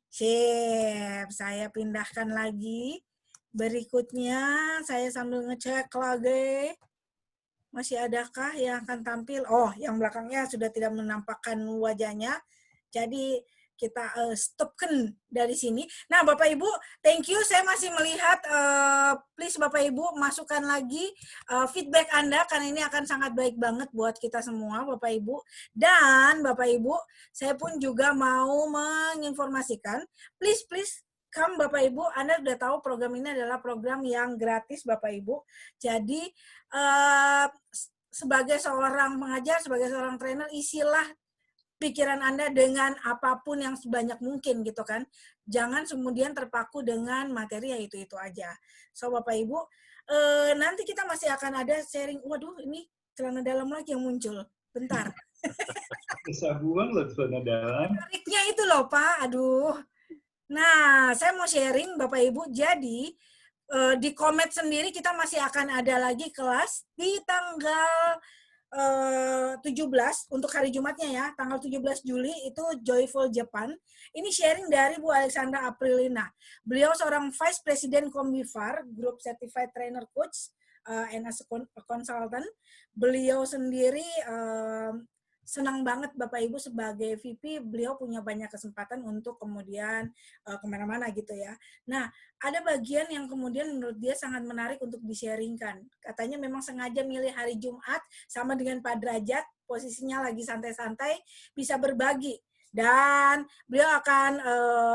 Sip. Saya pindahkan lagi. Berikutnya, saya sambil ngecek lagi. Masih adakah yang akan tampil? Oh, yang belakangnya sudah tidak menampakkan wajahnya. Jadi kita stopkan dari sini. Nah, Bapak Ibu, thank you. Saya masih melihat, please Bapak Ibu masukkan lagi feedback Anda, karena ini akan sangat baik banget buat kita semua, Bapak Ibu. Dan Bapak Ibu, saya pun juga mau menginformasikan, please come Bapak Ibu, Anda sudah tahu program ini adalah program yang gratis Bapak Ibu. Jadi sebagai seorang pengajar, sebagai seorang trainer, isilah pikiran Anda dengan apapun yang sebanyak mungkin gitu kan. Jangan kemudian terpaku dengan materi ya itu aja. So Bapak Ibu, nanti kita masih akan ada sharing. Waduh, ini celana dalam lagi yang muncul. Bentar. Bisa buang loh celana dalam. Triknya itu loh Pak, aduh. Nah, saya mau sharing Bapak Ibu. Jadi di Komet sendiri kita masih akan ada lagi kelas di tanggal 17 untuk hari Jumatnya ya, tanggal 17 Juli itu Joyful Japan. Ini sharing dari Bu Alexandra Aprilina. Beliau seorang Vice President Combivar, Group Certified Trainer Coach and as a Consultant. Beliau sendiri senang banget Bapak Ibu sebagai VP, beliau punya banyak kesempatan untuk kemudian kemana-mana gitu ya. Nah, ada bagian yang kemudian menurut dia sangat menarik untuk di-sharingkan. Katanya memang sengaja milih hari Jumat, sama dengan Pak Derajat, posisinya lagi santai-santai, bisa berbagi. Dan beliau akan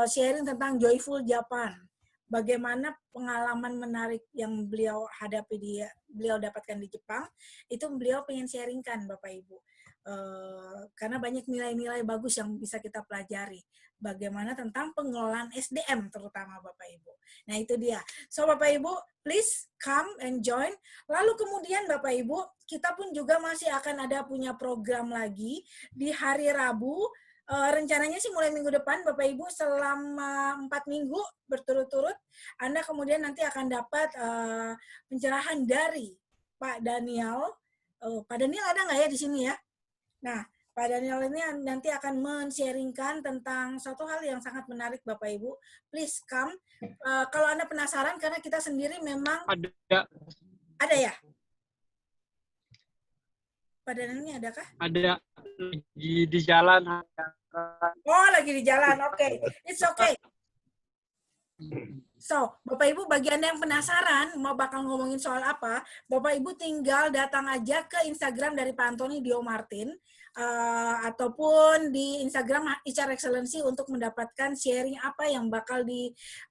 sharing tentang Joyful Japan. Bagaimana pengalaman menarik yang beliau hadapi beliau dapatkan di Jepang, itu beliau pengen sharingkan Bapak Ibu. Karena banyak nilai-nilai bagus yang bisa kita pelajari. Bagaimana tentang pengelolaan SDM terutama Bapak Ibu. Nah itu dia. So Bapak Ibu, please come and join. Lalu kemudian Bapak Ibu, kita pun juga masih akan ada punya program lagi di hari Rabu. Rencananya sih mulai minggu depan Bapak Ibu selama 4 minggu berturut-turut Anda kemudian nanti akan dapat pencerahan dari Pak Daniel. Pak Daniel ada nggak ya di sini ya? Nah, Pak Daniel ini nanti akan men-sharingkan tentang satu hal yang sangat menarik Bapak Ibu. Please come. Kalau Anda penasaran, karena kita sendiri memang... Ada ya? Pak Daniel ini adakah? Ada di jalan. Oh, lagi di jalan. Oke. It's okay. So, Bapak Ibu, bagi Anda yang penasaran mau bakal ngomongin soal apa, Bapak Ibu tinggal datang aja ke Instagram dari Pak Antoni Dio Martin, ataupun di Instagram HR Excellency untuk mendapatkan sharing apa yang bakal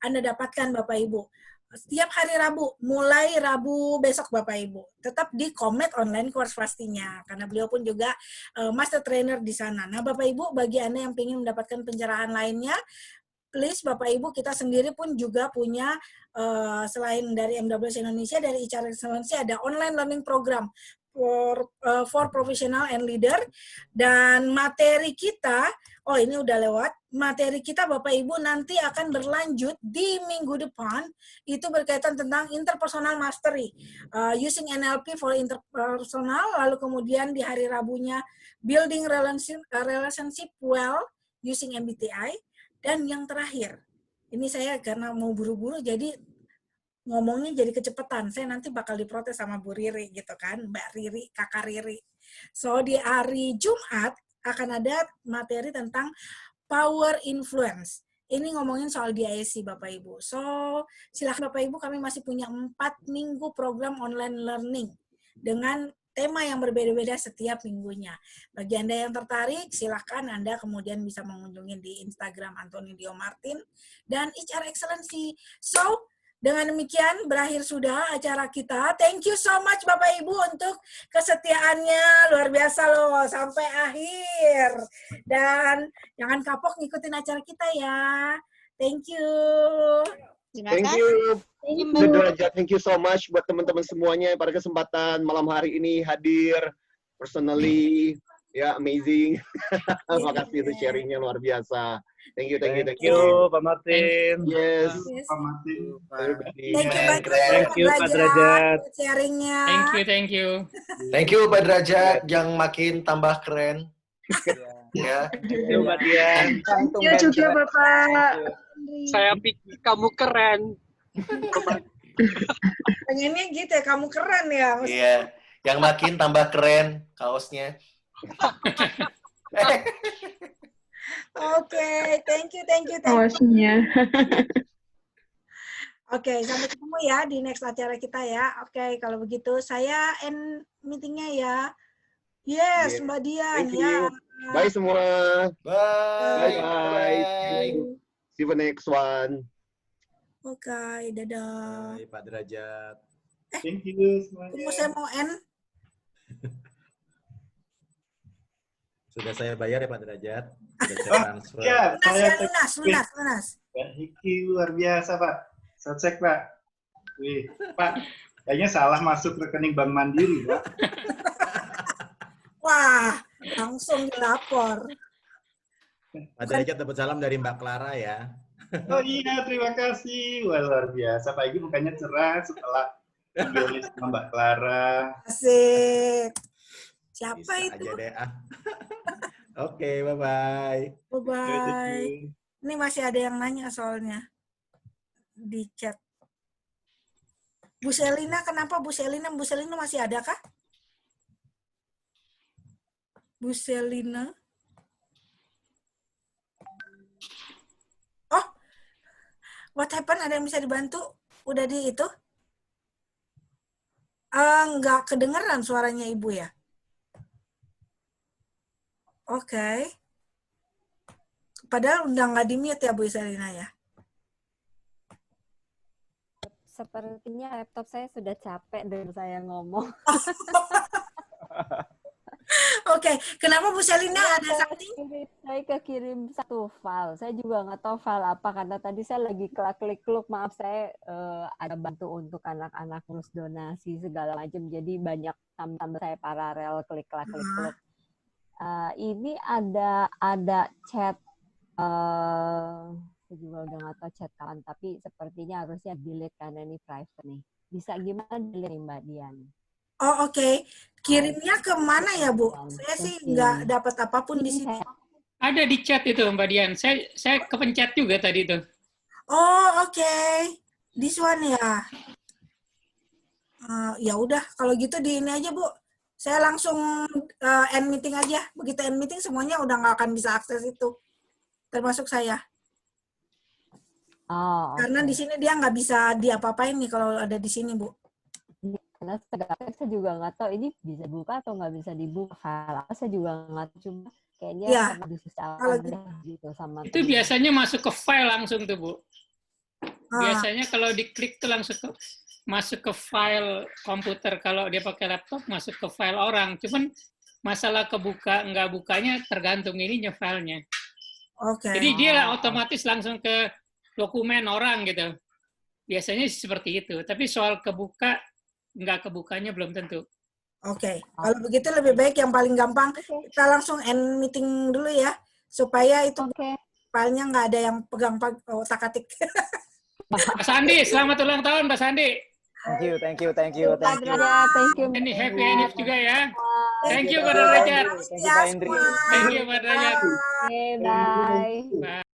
Anda dapatkan Bapak Ibu. Setiap hari Rabu, mulai Rabu besok Bapak Ibu. Tetap di Komet Online Course pastinya, karena beliau pun juga Master Trainer di sana. Nah, Bapak Ibu, bagi Anda yang ingin mendapatkan pencerahan lainnya, please Bapak Ibu, kita sendiri pun juga punya, selain dari MWS Indonesia, dari HR Excellency ada online learning program for professional and leader. Dan materi kita, oh ini udah lewat, materi kita Bapak Ibu nanti akan berlanjut di minggu depan, itu berkaitan tentang interpersonal mastery, using NLP for interpersonal, lalu kemudian di hari Rabunya building relationship well using MBTI. Dan yang terakhir, ini saya karena mau buru-buru jadi ngomongnya jadi kecepatan. Saya nanti bakal diprotes sama Bu Riri gitu kan, Mbak Riri, Kakak Riri. So di hari Jumat akan ada materi tentang power influence. Ini ngomongin soal DISC Bapak Ibu. So silakan Bapak Ibu, kami masih punya 4 minggu program online learning dengan tema yang berbeda-beda setiap minggunya. Bagi Anda yang tertarik, silakan Anda kemudian bisa mengunjungi di Instagram Antoni Dio Martin dan HR Excellency. So, dengan demikian berakhir sudah acara kita. Thank you so much Bapak Ibu untuk kesetiaannya, luar biasa loh sampai akhir. Dan jangan kapok ngikutin acara kita ya. Thank you. Thank you. Derajat, thank you so much buat teman-teman semuanya pada kesempatan malam hari ini hadir personally, ya amazing. Makasih untuk sharingnya luar biasa. Thank you, Thank you, Pak Martin. Yes. Pak Martin. Thank you, Pak Derajat. Sharingnya. Thank you Pak Derajat, yang makin tambah keren. Ya. Thank you, Mbak Dian. Thank you juga Bapak. Saya pikir kamu keren. Pengennya gitu ya, kamu keren ya. Iya, yang makin tambah keren kaosnya. Oke, thank you. Kaosnya. Oke, sampai ketemu ya di next acara kita ya. Oke, kalau begitu saya end meetingnya ya. Yes, Yeah. Mbak Dian Thank ya. you. Bye semua. Bye. Bye. See you for next one. Oke, dadah. Hai, Pak Derajat. Thank you semuanya. Tunggu saya mau end. Sudah saya bayar ya Pak Derajat. Sudah saya transfer. Ya, Lunas. Thank you, luar biasa Pak. Saya cek Pak. Wih, Pak, kayaknya salah masuk rekening Bank Mandiri Pak. Wah, langsung dilapor. Pak Derajat dapat salam dari Mbak Clara ya. Oh iya, terima kasih. Wah, luar biasa. Pak Igi mukanya cerah setelah videonya sama Mbak Clara. Asik. Siapa Bisa itu? aja deh. Oke, bye-bye. Bye-bye. Ini masih ada yang nanya soalnya di chat. Bu Selina, kenapa Bu Selina? Bu Selina masih ada kah? Bu Selina? Oh, what happened? Ada yang bisa dibantu? Udah di itu? Nggak kedengeran suaranya Ibu ya? Oke. Padahal udah nggak di-mute ya Bu Selina ya? Sepertinya laptop saya sudah capek dengan saya ngomong. Oke, kenapa Bu Selina ada something? Saya kekirim satu file. Saya juga nggak tahu file apa karena tadi saya lagi klik-klik. Maaf, saya ada bantu untuk anak-anak ngurus donasi segala macam. Jadi banyak tambah saya paralel klik-klik. Ini ada chat. Saya juga udah nggak tahu chat kapan, tapi sepertinya harusnya delete karena ini private nih. Bisa gimana delete Mbak Dian? Oh, oke. Kirimnya ke mana ya, Bu? Saya sih nggak dapat apapun di sini. Ada di chat itu Mbak Dian. Saya kepencet juga tadi itu. Oh, oke. This one ya. Ya udah, kalau gitu di ini aja, Bu. Saya langsung end meeting aja. Begitu end meeting, semuanya udah nggak akan bisa akses itu. Termasuk saya. Oh, Karena di sini dia nggak bisa diapa-apain nih kalau ada di sini, Bu. karena saya juga nggak tahu ini bisa buka atau nggak bisa dibuka. File apa saya juga nggak tahu. Cuma kayaknya Iya. pernah disusahkan Kalau gitu sama Itu teman. biasanya masuk ke file langsung tuh, Bu. Ah. Biasanya kalau diklik tuh langsung masuk ke file komputer. Kalau dia pakai laptop, masuk ke file orang. Cuman masalah kebuka, nggak bukanya tergantung ininya filenya. Oke. Jadi dia lah otomatis langsung ke dokumen orang gitu. Biasanya seperti itu. Tapi soal kebuka, nggak kebukanya belum tentu. Oke, kalau begitu lebih baik yang paling gampang kita langsung end meeting dulu ya, supaya itu filenya nggak ada yang pegang otak-atik. Pak Sandi, selamat ulang tahun Pak Sandi. Thank you. Thank you. Ini happy Hanif juga ya. Thank you Pak Derajat. Thank you Pak Indri. Thank you Pak Derajat. Bye. Bye.